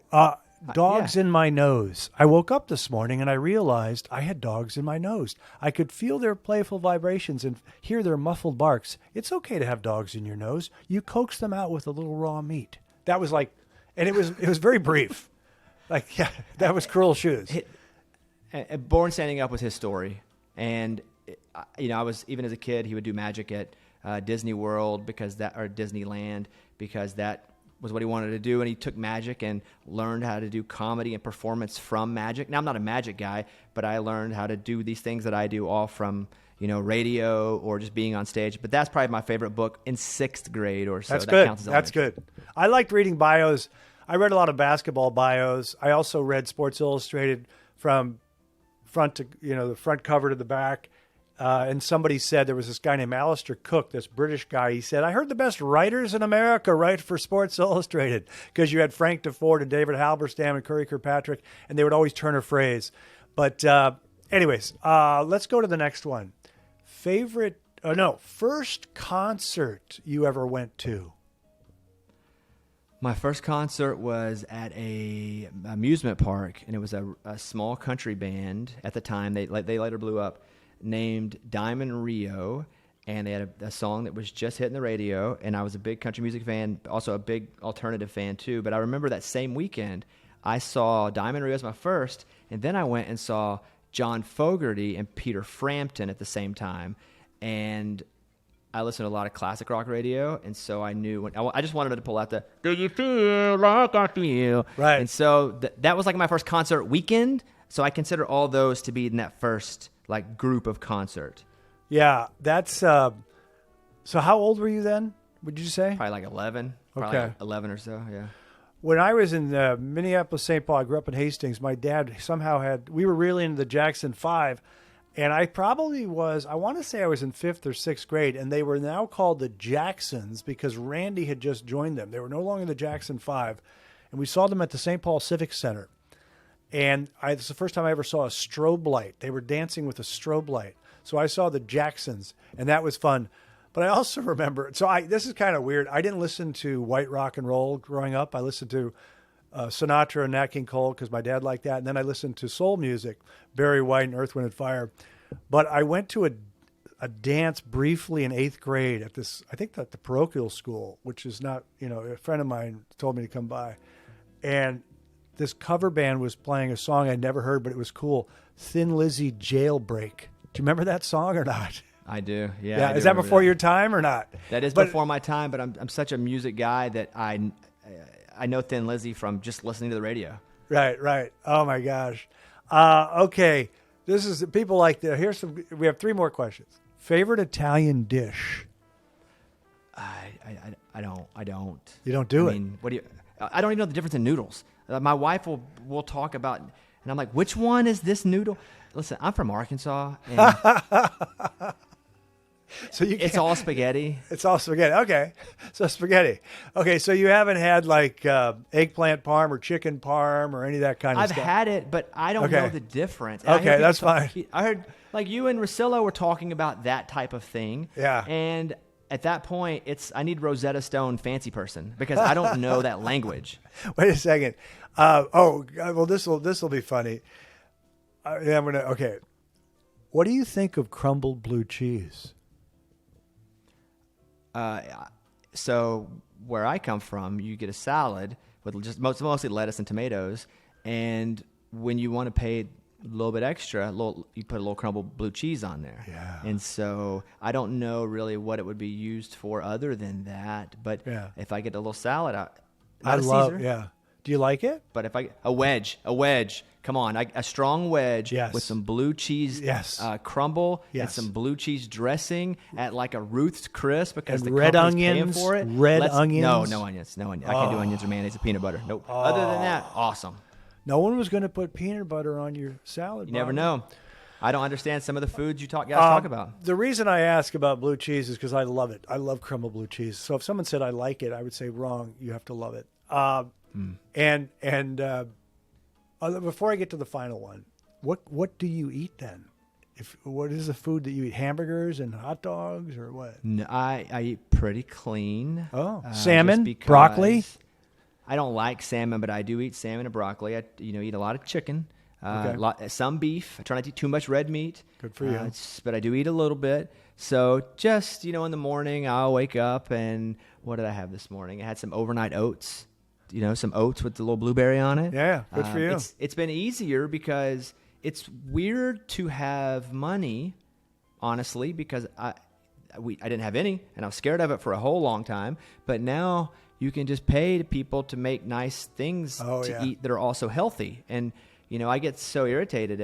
Dogs in my nose. I woke up this morning and I realized I had dogs in my nose. I could feel their playful vibrations and hear their muffled barks. It's okay to have dogs in your nose. You coax them out with a little raw meat. That was like, and it was very brief. Like, yeah, that was Cruel Shoes. Born Standing Up was his story. And, I was, even as a kid, he would do magic at Disney World or Disneyland because that was what he wanted to do. And he took magic and learned how to do comedy and performance from magic. Now, I'm not a magic guy, but I learned how to do these things that I do all from, radio or just being on stage. But that's probably my favorite book in 6th grade or so. That's that good. Counts as That's good. I liked reading bios. I read a lot of basketball bios. I also read Sports Illustrated from front to, the front cover to the back. And somebody said there was this guy named Alistair Cook, this British guy. He said, I heard the best writers in America write for Sports Illustrated because you had Frank DeFord and David Halberstam and Curry Kirkpatrick, and they would always turn a phrase. But anyways, let's go to the next one. First concert you ever went to? My first concert was at a amusement park, and it was a small country band at the time. They later blew up, named Diamond Rio, and they had a song that was just hitting the radio. And I was a big country music fan, also a big alternative fan too. But I remember that same weekend, I saw Diamond Rio as my first, and then I went and saw John Fogerty and Peter Frampton at the same time, and I listened to a lot of classic rock radio, and so I knew I just wanted to pull out the "Do you feel like I feel?" Right. And so that was like my first concert weekend. So I consider all those to be in that first like group of concert. Yeah, that's. So how old were you then? Would you say? Probably like 11. Probably like 11 or so. Yeah. When I was in Minneapolis, St. Paul, I grew up in Hastings. My dad somehow we were really into the Jackson 5. And I probably was, I want to say I was in 5th or 6th grade, and they were now called the Jacksons because Randy had just joined them. They were no longer the Jackson 5. And we saw them at the St. Paul Civic Center. And it's the first time I ever saw a strobe light. They were dancing with a strobe light. So I saw the Jacksons, and that was fun. But I also remember, this is kind of weird. I didn't listen to white rock and roll growing up. I listened to Sinatra and Nat King Cole because my dad liked that. And then I listened to soul music, Barry White and Earth, Wind and Fire. But I went to a dance briefly in 8th grade at the parochial school, which is not, a friend of mine told me to come by. And this cover band was playing a song I'd never heard, but it was cool. Thin Lizzy Jailbreak. Do you remember that song or not? I do. Yeah. Yeah. I Is do that remember before your time or not? That is before my time, but I'm such a music guy that I know Thin Lizzy from just listening to the radio. Right. Oh my gosh. Okay. This is people like the. We have 3 more questions. Favorite Italian dish? I don't. You don't do I it. mean, what do you? I don't even know the difference in noodles. My wife will talk about, and I'm like, which one is this noodle? Listen, I'm from Arkansas, and so it's all spaghetti. It's all spaghetti. Okay, so spaghetti. Okay, so you haven't had like eggplant parm or chicken parm or any of that kind of I've stuff. I've had it, but I don't know the difference. And Okay, that's fine. I heard like you and Rosillo were talking about that type of thing. Yeah. And at that point, I need Rosetta Stone fancy person because I don't know that language. Wait a second. Well, this will be funny. Okay. What do you think of crumbled blue cheese? So where I come from, you get a salad with just mostly lettuce and tomatoes, and when you want to pay a little bit extra, you put a little crumbled blue cheese on there. Yeah. And so I don't know really what it would be used for other than that. But if I get a little salad, I love Caesar, yeah. Do you like it? But if a wedge, come on, a strong wedge with some blue cheese crumble and some blue cheese dressing at like a Ruth's Chris because and the red company's onions, paying for it. onions. No onions. I can't do onions or mayonnaise or peanut butter. Nope. Other than that, awesome. No one was going to put peanut butter on your salad. You never know. I don't understand some of the foods you guys talk about. The reason I ask about blue cheese is because I love it. I love crumbled blue cheese. So if someone said I like it, I would say wrong. You have to love it. And before I get to the final one, what do you eat then? What is the food that you eat? Hamburgers and hot dogs or what? No, I eat pretty clean. Salmon, broccoli. I don't like salmon, but I do eat salmon and broccoli. I eat a lot of chicken, some beef. I try not to eat too much red meat. Good for you. But I do eat a little bit. So just in the morning, I'll wake up and what did I have this morning? I had some overnight oats. Some oats with the little blueberry on it. Yeah, good for you. It's been easier because it's weird to have money, honestly, because I didn't have any, and I was scared of it for a whole long time. But now you can just pay people to make nice things to eat that are also healthy. And I get so irritated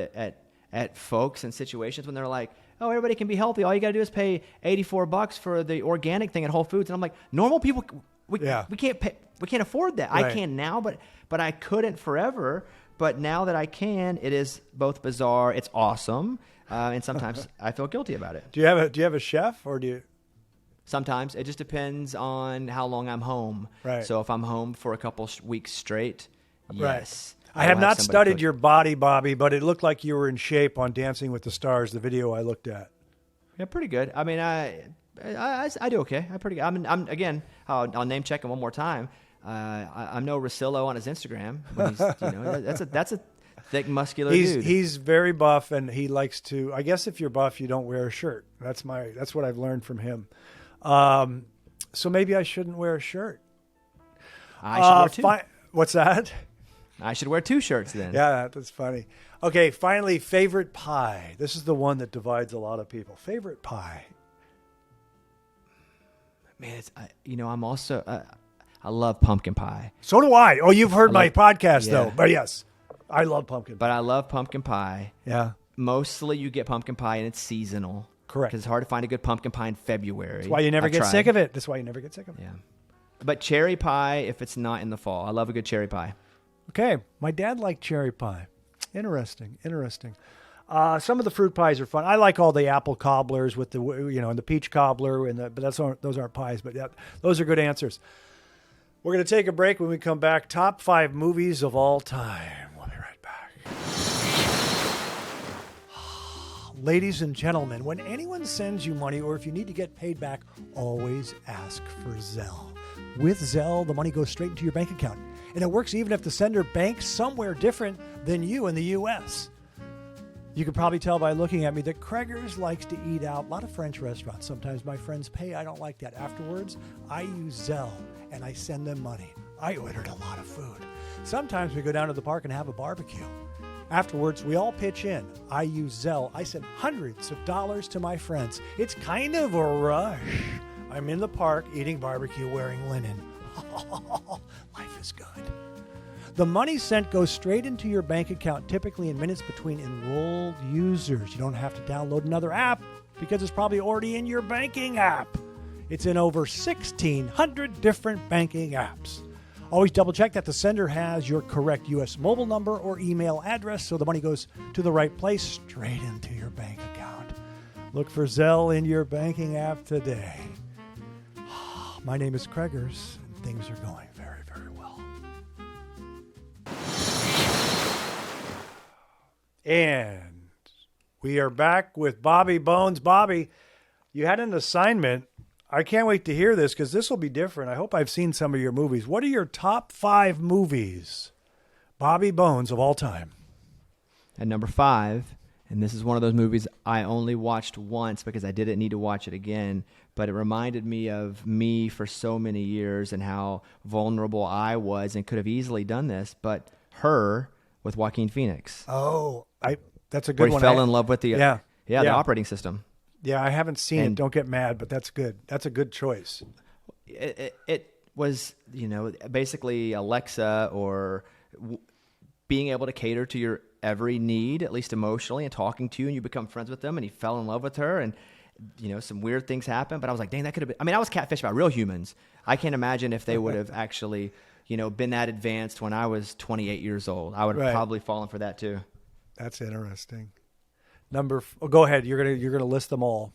at folks and situations when they're like, "Oh, everybody can be healthy. All you got to do is pay $84 for the organic thing at Whole Foods." And I'm like, normal people, we can't pay. We can't afford that. Right. I can now, but I couldn't forever. But now that I can, it is both bizarre. It's awesome, and sometimes I feel guilty about it. Do you have a chef, or do you? Sometimes it just depends on how long I'm home. Right. So if I'm home for a couple weeks straight, yes. I have not studied your body, Bobby, but it looked like you were in shape on Dancing with the Stars, the video I looked at. Yeah, pretty good. I mean, I do okay. I'm pretty good. I'll name check him one more time. I'm no Rosillo on his Instagram. When he's, that's a thick, muscular dude. He's very buff, and he likes to. I guess if you're buff, you don't wear a shirt. That's what I've learned from him. So maybe I shouldn't wear a shirt. I should wear 2. What's that? I should wear 2 shirts then. Yeah, that's funny. Okay, finally, favorite pie. This is the one that divides a lot of people. Favorite pie. Man, I'm also. I love pumpkin pie. So do I. Oh, you've heard my podcast, though. But yes, I love pumpkin pie. But I love pumpkin pie. Yeah. Mostly you get pumpkin pie and it's seasonal. Correct. Because it's hard to find a good pumpkin pie in February. That's why you never get sick of it. Yeah. But cherry pie if it's not in the fall. I love a good cherry pie. Okay. My dad liked cherry pie. Interesting. Some of the fruit pies are fun. I like all the apple cobblers with and the peach cobbler, but those aren't pies. But yeah, those are good answers. We're going to take a break. When we come back, top 5 movies of all time. We'll be right back. Ladies and gentlemen, when anyone sends you money or if you need to get paid back, always ask for Zelle. With Zelle, the money goes straight into your bank account. And it works even if the sender banks somewhere different than you in the U.S. You can probably tell by looking at me that Kreger's likes to eat out. A lot of French restaurants. Sometimes my friends pay. I don't like that. Afterwards, I use Zelle and I send them money. I ordered a lot of food. Sometimes we go down to the park and have a barbecue. Afterwards, we all pitch in. I use Zelle. I send hundreds of dollars to my friends. It's kind of a rush. I'm in the park eating barbecue wearing linen. Life is good. The money sent goes straight into your bank account, typically in minutes between enrolled users. You don't have to download another app because it's probably already in your banking app. It's in over 1,600 different banking apps. Always double check that the sender has your correct U.S. mobile number or email address so the money goes to the right place, straight into your bank account. Look for Zelle in your banking app today. My name is Craigers, and things are going very, very well. And we are back with Bobby Bones. Bobby, you had an assignment. I can't wait to hear this because this will be different. I hope I've seen some of your movies. What are your top 5 movies, Bobby Bones, of all time? At number 5, and this is one of those movies I only watched once because I didn't need to watch it again, but it reminded me of me for so many years and how vulnerable I was and could have easily done this, but Her with Joaquin Phoenix. Oh, that's a good where he one. fell in love with the the operating system. Yeah, I haven't seen it. Don't get mad, but that's good. That's a good choice. It was, basically Alexa or being able to cater to your every need, at least emotionally, and talking to you, and you become friends with them, and he fell in love with her, and some weird things happen. But I was like, dang, that could have been. I mean, I was catfished by real humans. I can't imagine if they would have actually, been that advanced when I was 28 years old. I would have probably fallen for that too. That's interesting. Go ahead. You're gonna list them all.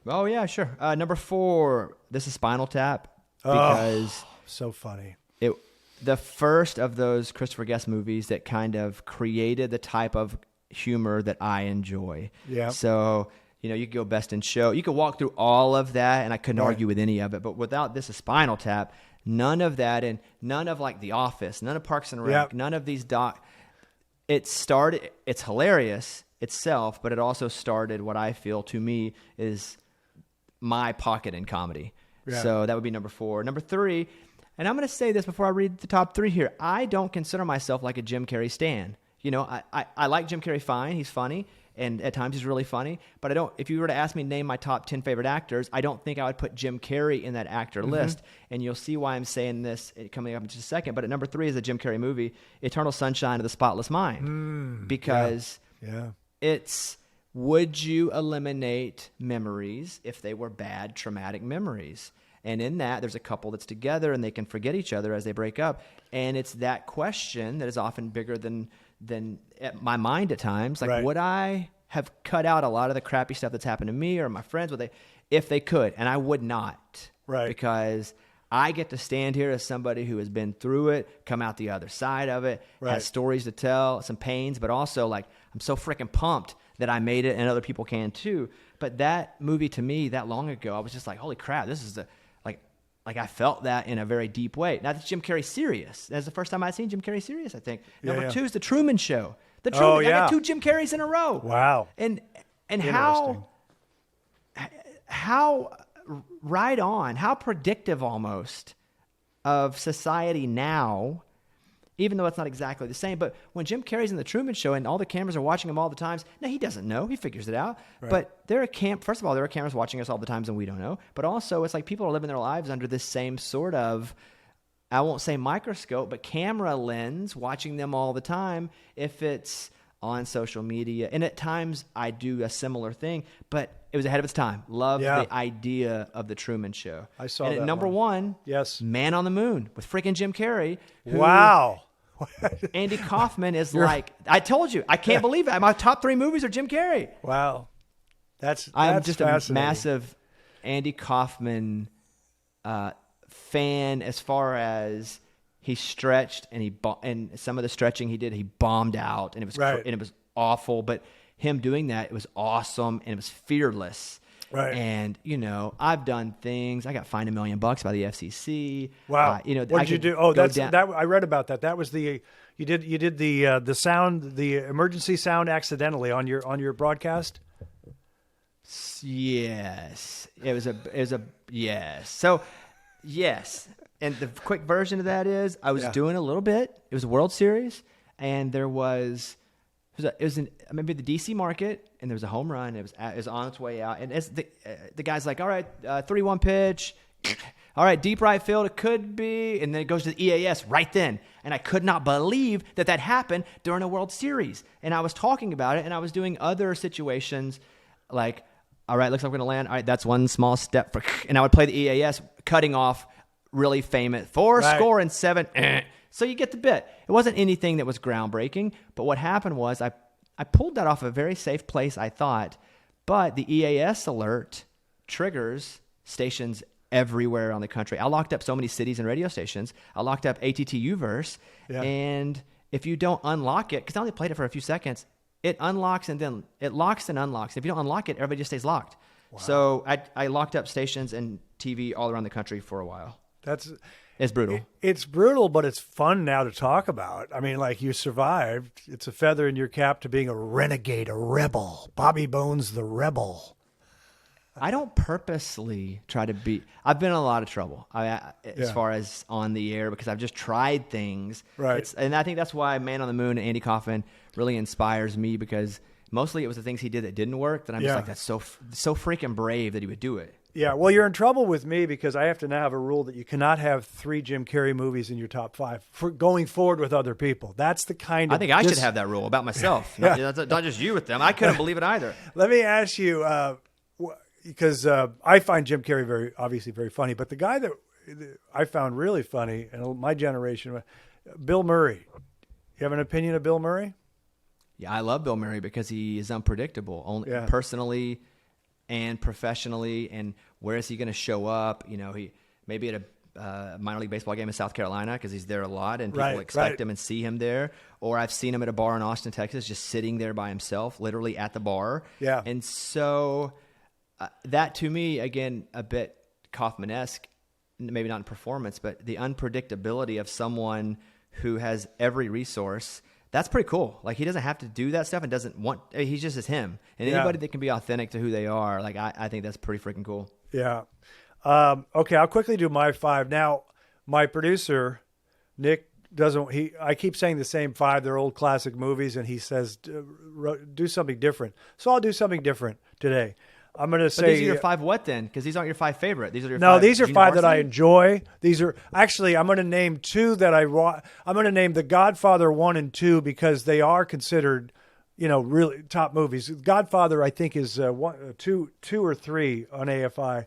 Oh yeah, sure. Number 4, this is Spinal Tap because so funny. The first of those Christopher Guest movies that kind of created the type of humor that I enjoy. Yeah. So you could go Best in Show. You could walk through all of that, and I couldn't argue with any of it. But without This is Spinal Tap, none of that, and none of like The Office, none of Parks and Rec, none of these It started. It's hilarious itself, but it also started what I feel to me is my pocket in comedy. Yeah. So that would be number 4. Number 3, and I'm going to say this before I read the top 3 here. I don't consider myself like a Jim Carrey stan. I like Jim Carrey fine. He's funny, and at times he's really funny. But I don't. If you were to ask me to name my top 10 favorite actors, I don't think I would put Jim Carrey in that actor list. And you'll see why I'm saying this coming up in just a second. But at number 3 is a Jim Carrey movie, Eternal Sunshine of the Spotless Mind, because it's, would you eliminate memories if they were bad, traumatic memories? And in that, there's a couple that's together and they can forget each other as they break up. And it's that question that is often bigger than my mind at times. Like, would I have cut out a lot of the crappy stuff that's happened to me or my friends if they could? And I would not. Right. Because I get to stand here as somebody who has been through it, come out the other side of it, has stories to tell, some pains, but also like I'm so freaking pumped that I made it and other people can too. But that movie to me that long ago, I was just like, holy crap, this is like I felt that in a very deep way. Now that's Jim Carrey serious. That's the first time I'd seen Jim Carrey serious, I think. Number 2 is The Truman Show. I got 2 Jim Carreys in a row. Wow. And how right on, how predictive almost of society now, even though it's not exactly the same. But when Jim Carrey's in The Truman Show and all the cameras are watching him all the times, now he doesn't know. He figures it out. Right. But first of all, there are cameras watching us all the times and we don't know. But also, it's like people are living their lives under this same sort of, I won't say microscope, but camera lens, watching them all the time if it's on social media. And at times, I do a similar thing. But it was ahead of its time. Love the idea of The Truman Show. I saw that. And at number 1, Man on the Moon with freaking Jim Carrey. Wow. Andy Kaufman is I told you, I can't believe it. My top 3 movies are Jim Carrey. Wow. I'm just a massive Andy Kaufman fan as far as he stretched and some of the stretching he did, he bombed out and it was awful. But him doing that, it was awesome and it was fearless. Right. And, I've done things. I got fined $1 million by the FCC. Wow. What did you do? Oh, I read about that. That was you did the sound, the emergency sound accidentally on your broadcast. Yes. It was a yes. So, yes. And the quick version of that is I was doing a little bit. It was a World Series and there was It was in maybe the DC market, and there was a home run. It was on its way out, and as the guy's like, all right, 3-1 pitch. All right, deep right field, it could be. And then it goes to the EAS right then. And I could not believe that happened during a World Series. And I was talking about it, and I was doing other situations like, all right, looks like we're going to land. All right, that's one small step for. And I would play the EAS, cutting off really famous 4 score and 7. So you get the bit. It wasn't anything that was groundbreaking. But what happened was I pulled that off a very safe place, I thought. But the EAS alert triggers stations everywhere around the country. I locked up so many cities and radio stations. I locked up ATTUverse. Yeah. And if you don't unlock it, because I only played it for a few seconds, it unlocks and then it locks and unlocks. If you don't unlock it, everybody just stays locked. Wow. So I locked up stations and TV all around the country for a while. It's brutal. It's brutal, but it's fun now to talk about. I mean, like, you survived. It's a feather in your cap to being a renegade, a rebel. Bobby Bones the rebel. I don't purposely try to be. I've been in a lot of trouble as far as on the air because I've just tried things. Right. And I think that's why Man on the Moon and Andy Kaufman really inspires me because mostly it was the things he did that didn't work that I'm just like, that's so freaking brave that he would do it. Yeah, well, you're in trouble with me because I have to now have a rule that you cannot have 3 Jim Carrey movies in your top 5 for going forward with other people. That's the kind of... I think I should have that rule about myself, not just you with them. I couldn't believe it either. Let me ask you... because I find Jim Carrey obviously very funny, but the guy that I found really funny, and my generation, Bill Murray. You have an opinion of Bill Murray? Yeah, I love Bill Murray because he is unpredictable, personally and professionally. And where is he going to show up? You know, he maybe at a minor league baseball game in South Carolina because he's there a lot, and people expect him and see him there. Or I've seen him at a bar in Austin, Texas, just sitting there by himself, literally at the bar. Yeah, and so. That to me, again, a bit Kaufman-esque, maybe not in performance, but the unpredictability of someone who has every resource, that's pretty cool. Like, he doesn't have to do that stuff and doesn't want, he's just as him. And anybody that can be authentic to who they are, like, I think that's pretty freaking cool. Yeah. Okay, I'll quickly do my 5. Now, my producer, Nick, I keep saying the same 5, they're old classic movies, and he says, do something different. So I'll do something different today. I'm going to say... But these are your 5 what then? Because these aren't your 5 favorite. These are your 5... No, these are 5 that I enjoy. These are... Actually, I'm going to name 2 that I'm going to name The Godfather 1 and 2 because they are considered, really top movies. Godfather, I think, is 2 or 3 on AFI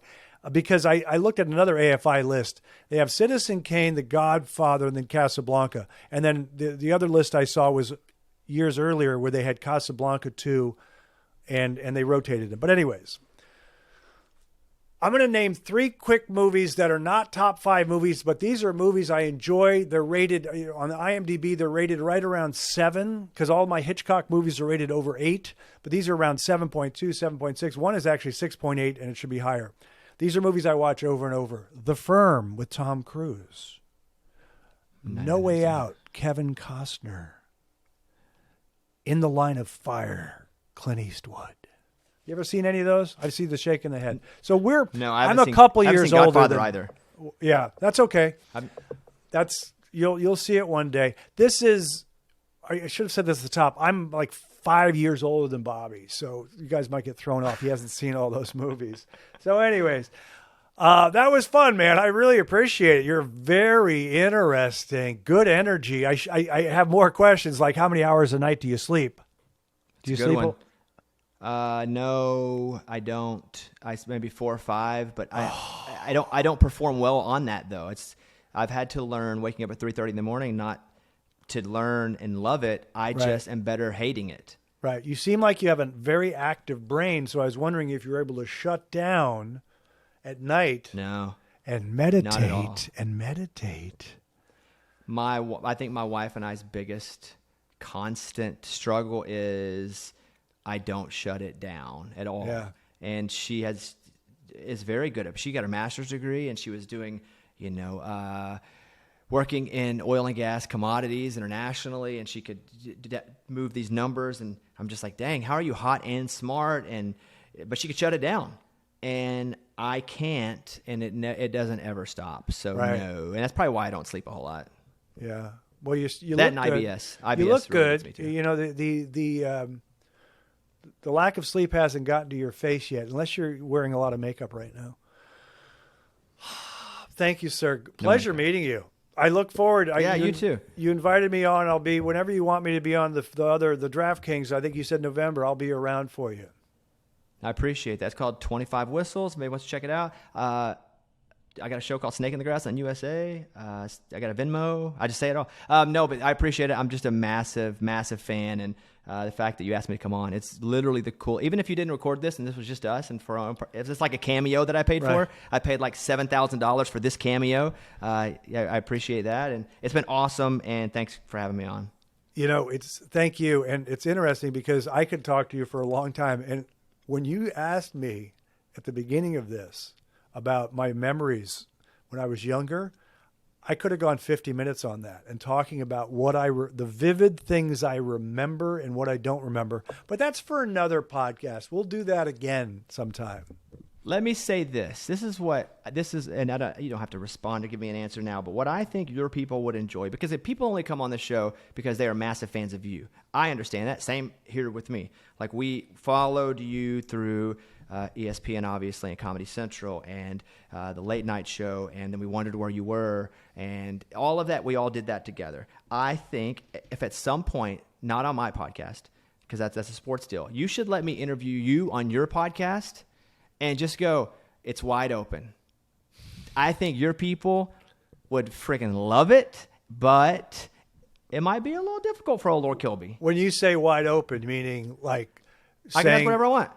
because I looked at another AFI list. They have Citizen Kane, The Godfather, and then Casablanca. And then the other list I saw was years earlier where they had Casablanca 2 and they rotated them. But anyways, I'm going to name 3 quick movies that are not top 5 movies, but these are movies I enjoy. They're rated on the IMDb. They're rated right around 7 because all my Hitchcock movies are rated over 8, but these are around 7.2, 7.6. One is actually 6.8, and it should be higher. These are movies I watch over and over. The Firm with Tom Cruise. No Way Out, Kevin Costner. In the Line of Fire, Clint Eastwood. You ever seen any of those? I see the shake in the head. So I'm a couple years older Godfather either. Yeah, that's okay. You'll see it one day. This is, I should have said this at the top. I'm like 5 years older than Bobby, so you guys might get thrown off. He hasn't seen all those movies. So anyways, that was fun, man. I really appreciate it. You're very interesting. Good energy. I have more questions, like how many hours a night do you sleep? Do you sleep? No, I don't. Maybe 4 or 5, but I don't perform well on that though. I've had to learn waking up at 3:30 in the morning, not to learn and love it. I just am better hating it. Right. You seem like you have a very active brain, so I was wondering if you're able to shut down at night. No. And meditate. Not at all. And meditate. I think my wife and I's biggest constant struggle is I don't shut it down at all. Yeah. And she is very good at. She got her master's degree, and she was doing, working in oil and gas commodities internationally, and she could move these numbers. And I'm just like, dang, how are you hot and smart? But she could shut it down, and I can't, and it doesn't ever stop. So no, and that's probably why I don't sleep a whole lot. Yeah. Well, you that look and good. IBS. IBS You look really gets good. me too. You know, the lack of sleep hasn't gotten to your face yet, unless you're wearing a lot of makeup right now. Thank you, sir. Pleasure meeting you. I look forward. You too. You invited me on. I'll be whenever you want me to be on the DraftKings. I think you said November. I'll be around for you. I appreciate that. It's called 25 Whistles. Maybe wants to check it out. I got a show called Snake in the Grass on USA. I got a Venmo. I just say it all. No, but I appreciate it. I'm just a massive, massive fan. And the fact that you asked me to come on, it's literally the cool. Even if you didn't record this and this was just us and for our own, if it's like a cameo that I paid for, I paid like $7,000 for this cameo. I appreciate that. And it's been awesome. And thanks for having me on. You know, thank you. And it's interesting because I could talk to you for a long time. And when you asked me at the beginning of this about my memories when I was younger, I could have gone 50 minutes on that and talking about the vivid things I remember and what I don't remember. But that's for another podcast. We'll do that again sometime. Let me say this. This is, and you don't have to respond to give me an answer now, but what I think your people would enjoy, because if people only come on the show because they are massive fans of you, I understand that. Same here with me. Like, we followed you through ESPN, obviously, and Comedy Central, and the late night show, and then we wondered where you were, and all of that, we all did that together. I think if at some point, not on my podcast, because that's a sports deal, you should let me interview you on your podcast and just go, it's wide open. I think your people would freaking love it, but it might be a little difficult for old Lord Kilby. When you say wide open, meaning like I can ask whatever I want.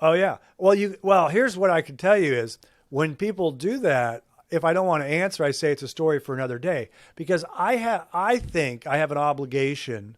Oh, yeah. Well, here's what I can tell you is when people do that, if I don't want to answer, I say it's a story for another day, because I think I have an obligation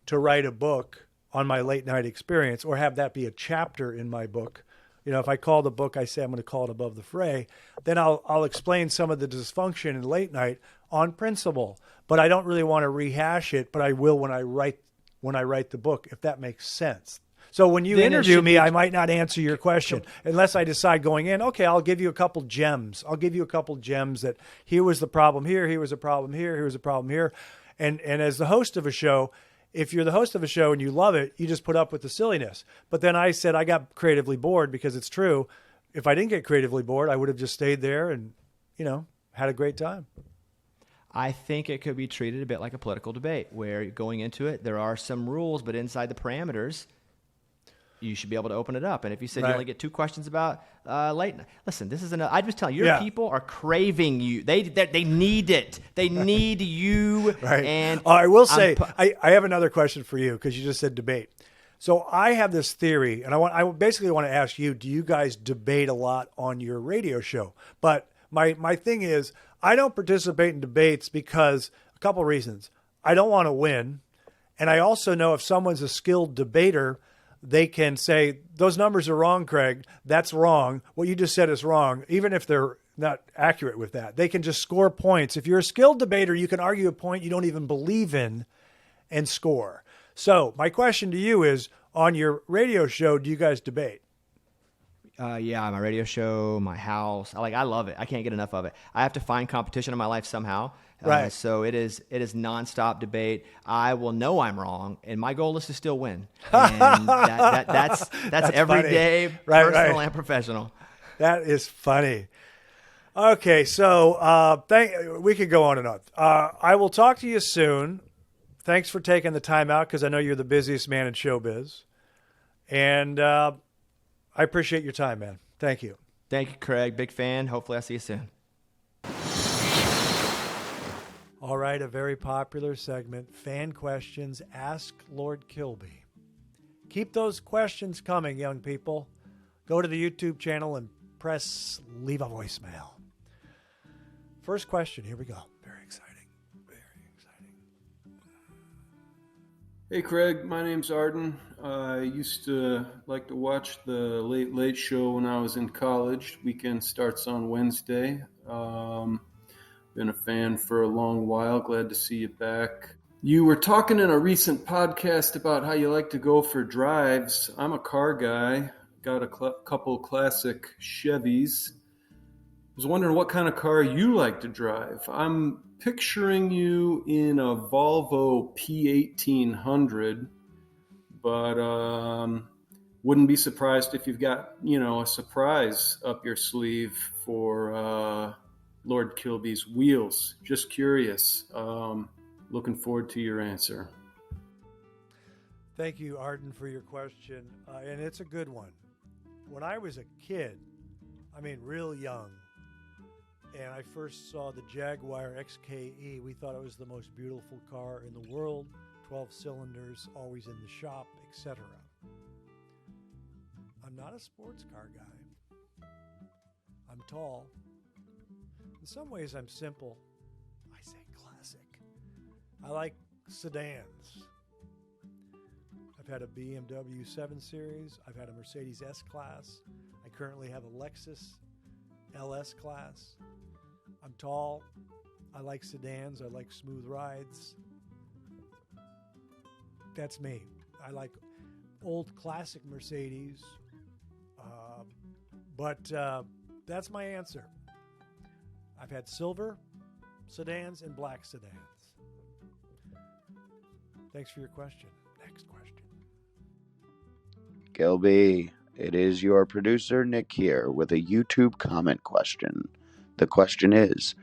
to write a book on my late night experience, or have that be a chapter in my book. You know, if I call the book, I say I'm going to call it Above the Fray, then I'll explain some of the dysfunction in late night on principle. But I don't really want to rehash it, but I will when I write the book, if that makes sense. So when you interview me, I might not answer your question unless I decide going in, okay, I'll give you a couple gems. I'll give you a couple gems that here was the problem here was a problem here was a problem here. And as the host of a show, if you're the host of a show and you love it, you just put up with the silliness. But then I said I got creatively bored, because it's true. If I didn't get creatively bored, I would have just stayed there and, had a great time. I think it could be treated a bit like a political debate, where going into it, there are some rules, but inside the parameters, you should be able to open it up. And if you said you only get 2 questions about late night, listen, this is I'm just telling you, your people are craving you. They need it. They need you. Right. And I will say, I have another question for you, because you just said debate. So I have this theory, and I basically want to ask you, do you guys debate a lot on your radio show? But my thing is, I don't participate in debates because a couple reasons. I don't want to win. And I also know if someone's a skilled debater, they can say, those numbers are wrong, Craig. That's wrong. What you just said is wrong, even if they're not accurate with that. They can just score points. If you're a skilled debater, you can argue a point you don't even believe in and score. So my question to you is, on your radio show, do you guys debate? Yeah, my radio show, my house. I love it. I can't get enough of it. I have to find competition in my life somehow. Right. So it is nonstop debate. I will know I'm wrong, and my goal is to still win. And that's every funny. day, personal and professional. That is funny. Okay, so we could go on and on. I will talk to you soon. Thanks for taking the time out, because I know you're the busiest man in showbiz. And I appreciate your time, man. Thank you. Thank you, Craig. Big fan. Hopefully I see you soon. All right, a very popular segment, Fan Questions, Ask Lord Kilby. Keep those questions coming, young people. Go to the YouTube channel and press leave a voicemail. First question, here we go. Very exciting. Very exciting. Hey Craig, my name's Arden. I used to like to watch the Late Late Show when I was in college. Weekend starts on Wednesday. Been a fan for a long while. Glad to see you back. You were talking in a recent podcast about how you like to go for drives. I'm a car guy. Got a couple classic Chevys. I was wondering what kind of car you like to drive. I'm picturing you in a Volvo P1800, but wouldn't be surprised if you've got, a surprise up your sleeve for Lord Kilby's wheels. Just curious. Looking forward to your answer. Thank you, Arden, for your question. And it's a good one. When I was a kid, real young, and I first saw the Jaguar XKE, we thought it was the most beautiful car in the world, 12 cylinders, always in the shop, etc. I'm not a sports car guy. I'm tall. In some ways, I'm simple. I say classic. I like sedans. I've had a BMW 7 Series. I've had a Mercedes S-Class. I currently have a Lexus LS Class. I'm tall. I like sedans. I like smooth rides. That's me. I like old classic Mercedes. But that's my answer. I've had silver sedans and black sedans. Thanks for your question. Next question. Kilby, it is your producer Nick here with a YouTube comment question. The question is,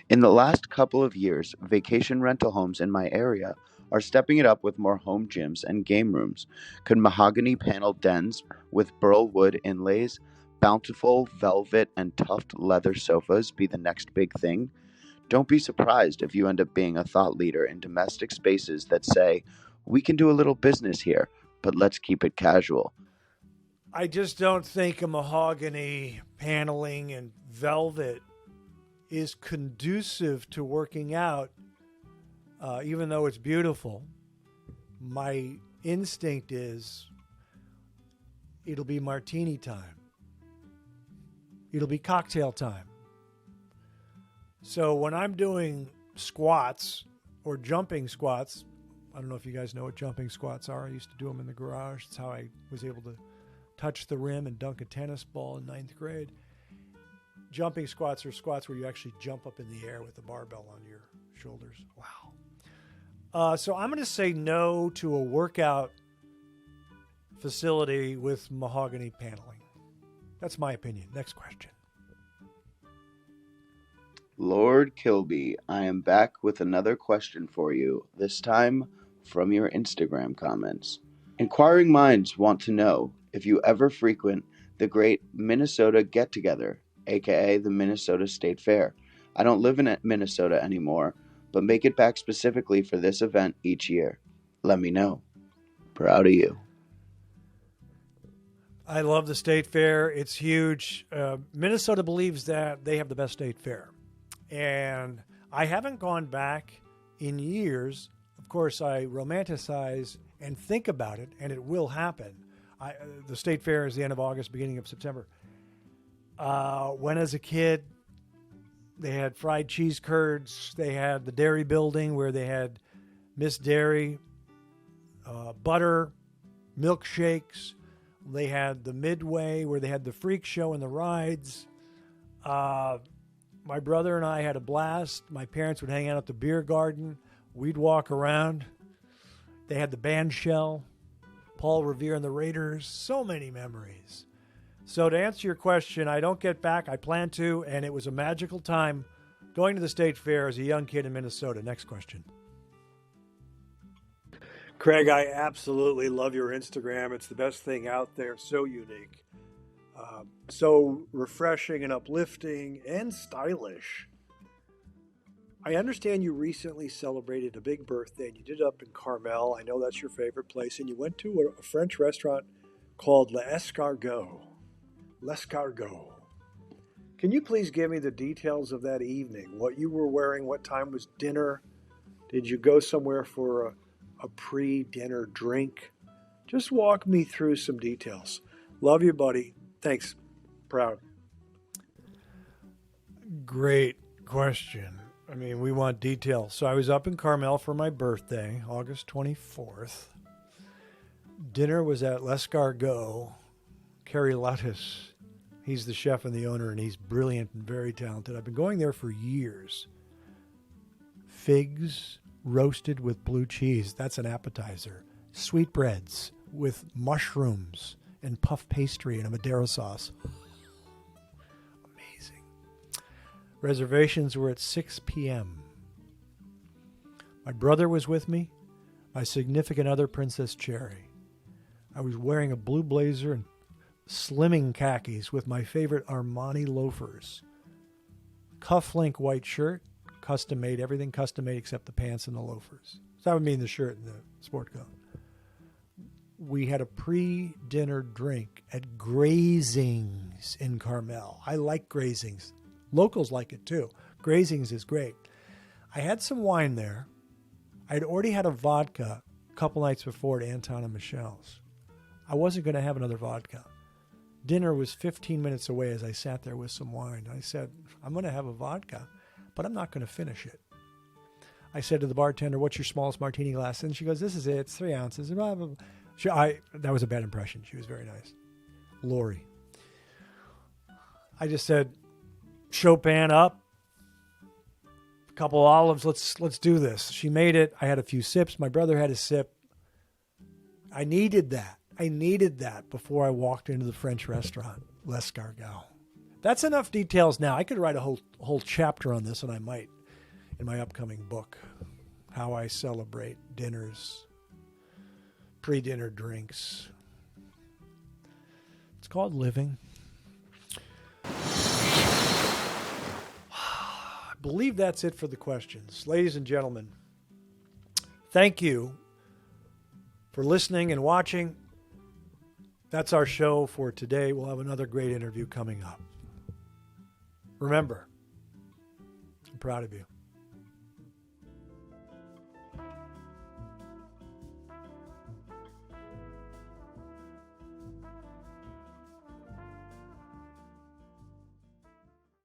in the last couple of years, vacation rental homes in my area are stepping it up with more home gyms and game rooms. Could mahogany paneled dens with burl wood inlays, bountiful velvet and tufted leather sofas be the next big thing? Don't be surprised if you end up being a thought leader in domestic spaces that say, we can do a little business here, but let's keep it casual. I just don't think a mahogany paneling and velvet is conducive to working out, even though it's beautiful. My instinct is it'll be martini time. It'll be cocktail time. So when I'm doing squats or jumping squats, I don't know if you guys know what jumping squats are. I used to do them in the garage. That's how I was able to touch the rim and dunk a tennis ball in 9th grade. Jumping squats are squats where you actually jump up in the air with a barbell on your shoulders. Wow. So I'm going to say no to a workout facility with mahogany paneling. That's my opinion. Next question. Lord Kilby, I am back with another question for you, this time from your Instagram comments. Inquiring minds want to know if you ever frequent the great Minnesota Get-Together, aka the Minnesota State Fair. I don't live in Minnesota anymore, but make it back specifically for this event each year. Let me know. Proud of you. I love the state fair. It's huge. Minnesota believes that they have the best state fair. And I haven't gone back in years. Of course, I romanticize and think about it, and it will happen. The state fair is the end of August, beginning of September. When as a kid, they had fried cheese curds. They had the dairy building where they had Miss Dairy, butter, milkshakes. They had the Midway where they had the freak show and the rides. My brother and I had a blast. My parents would hang out at the beer garden. We'd walk around. They had the band shell, Paul Revere and the Raiders. So many memories. So to answer your question, I don't get back. I plan to, and it was a magical time going to the state fair as a young kid in Minnesota. Next question. Craig, I absolutely love your Instagram. It's the best thing out there. So unique. So refreshing and uplifting and stylish. I understand you recently celebrated a big birthday and you did it up in Carmel. I know that's your favorite place. And you went to a French restaurant called L'Escargot. L'Escargot. Can you please give me the details of that evening? What you were wearing? What time was dinner? Did you go somewhere for a pre-dinner drink? Just walk me through some details. Love you, buddy. Thanks. Proud. Great question. I mean, we want details. So I was up in Carmel for my birthday, August 24th. Dinner was at L'Escargot. Kerry Luttis, he's the chef and the owner, and he's brilliant and very talented. I've been going there for years. figs roasted with blue cheese. That's an appetizer. Sweetbreads with mushrooms and puff pastry and a Madeira sauce. Amazing. Reservations were at 6 p.m. My brother was with me, my significant other, Princess Cherry. I was wearing a blue blazer and slimming khakis with my favorite Armani loafers. Cuff-link white shirt, custom made, everything custom made except the pants and the loafers. So that would mean the shirt and the sport coat. We had a pre-dinner drink at Grazing's in Carmel. I like Grazing's. Locals like it too. Grazing's is great. I had some wine there. I'd already had a vodka a couple nights before at Anton and Michelle's. I wasn't going to have another vodka. Dinner was 15 minutes away as I sat there with some wine. I said, I'm going to have a vodka, but I'm not going to finish it. I said to the bartender, what's your smallest martini glass? And she goes, this is it. It's 3 ounces. Blah, blah, blah. That was a bad impression. She was very nice. Lori. I just said, Chopin up. A couple olives. Let's do this. She made it. I had a few sips. My brother had a sip. I needed that. Before I walked into the French restaurant, L'Escargot. That's enough details now. I could write a whole chapter on this, and I might in my upcoming book, How I Celebrate Dinners, Pre-Dinner Drinks. It's called Living. I believe that's it for the questions. Ladies and gentlemen, thank you for listening and watching. That's our show for today. We'll have another great interview coming up. Remember, I'm proud of you.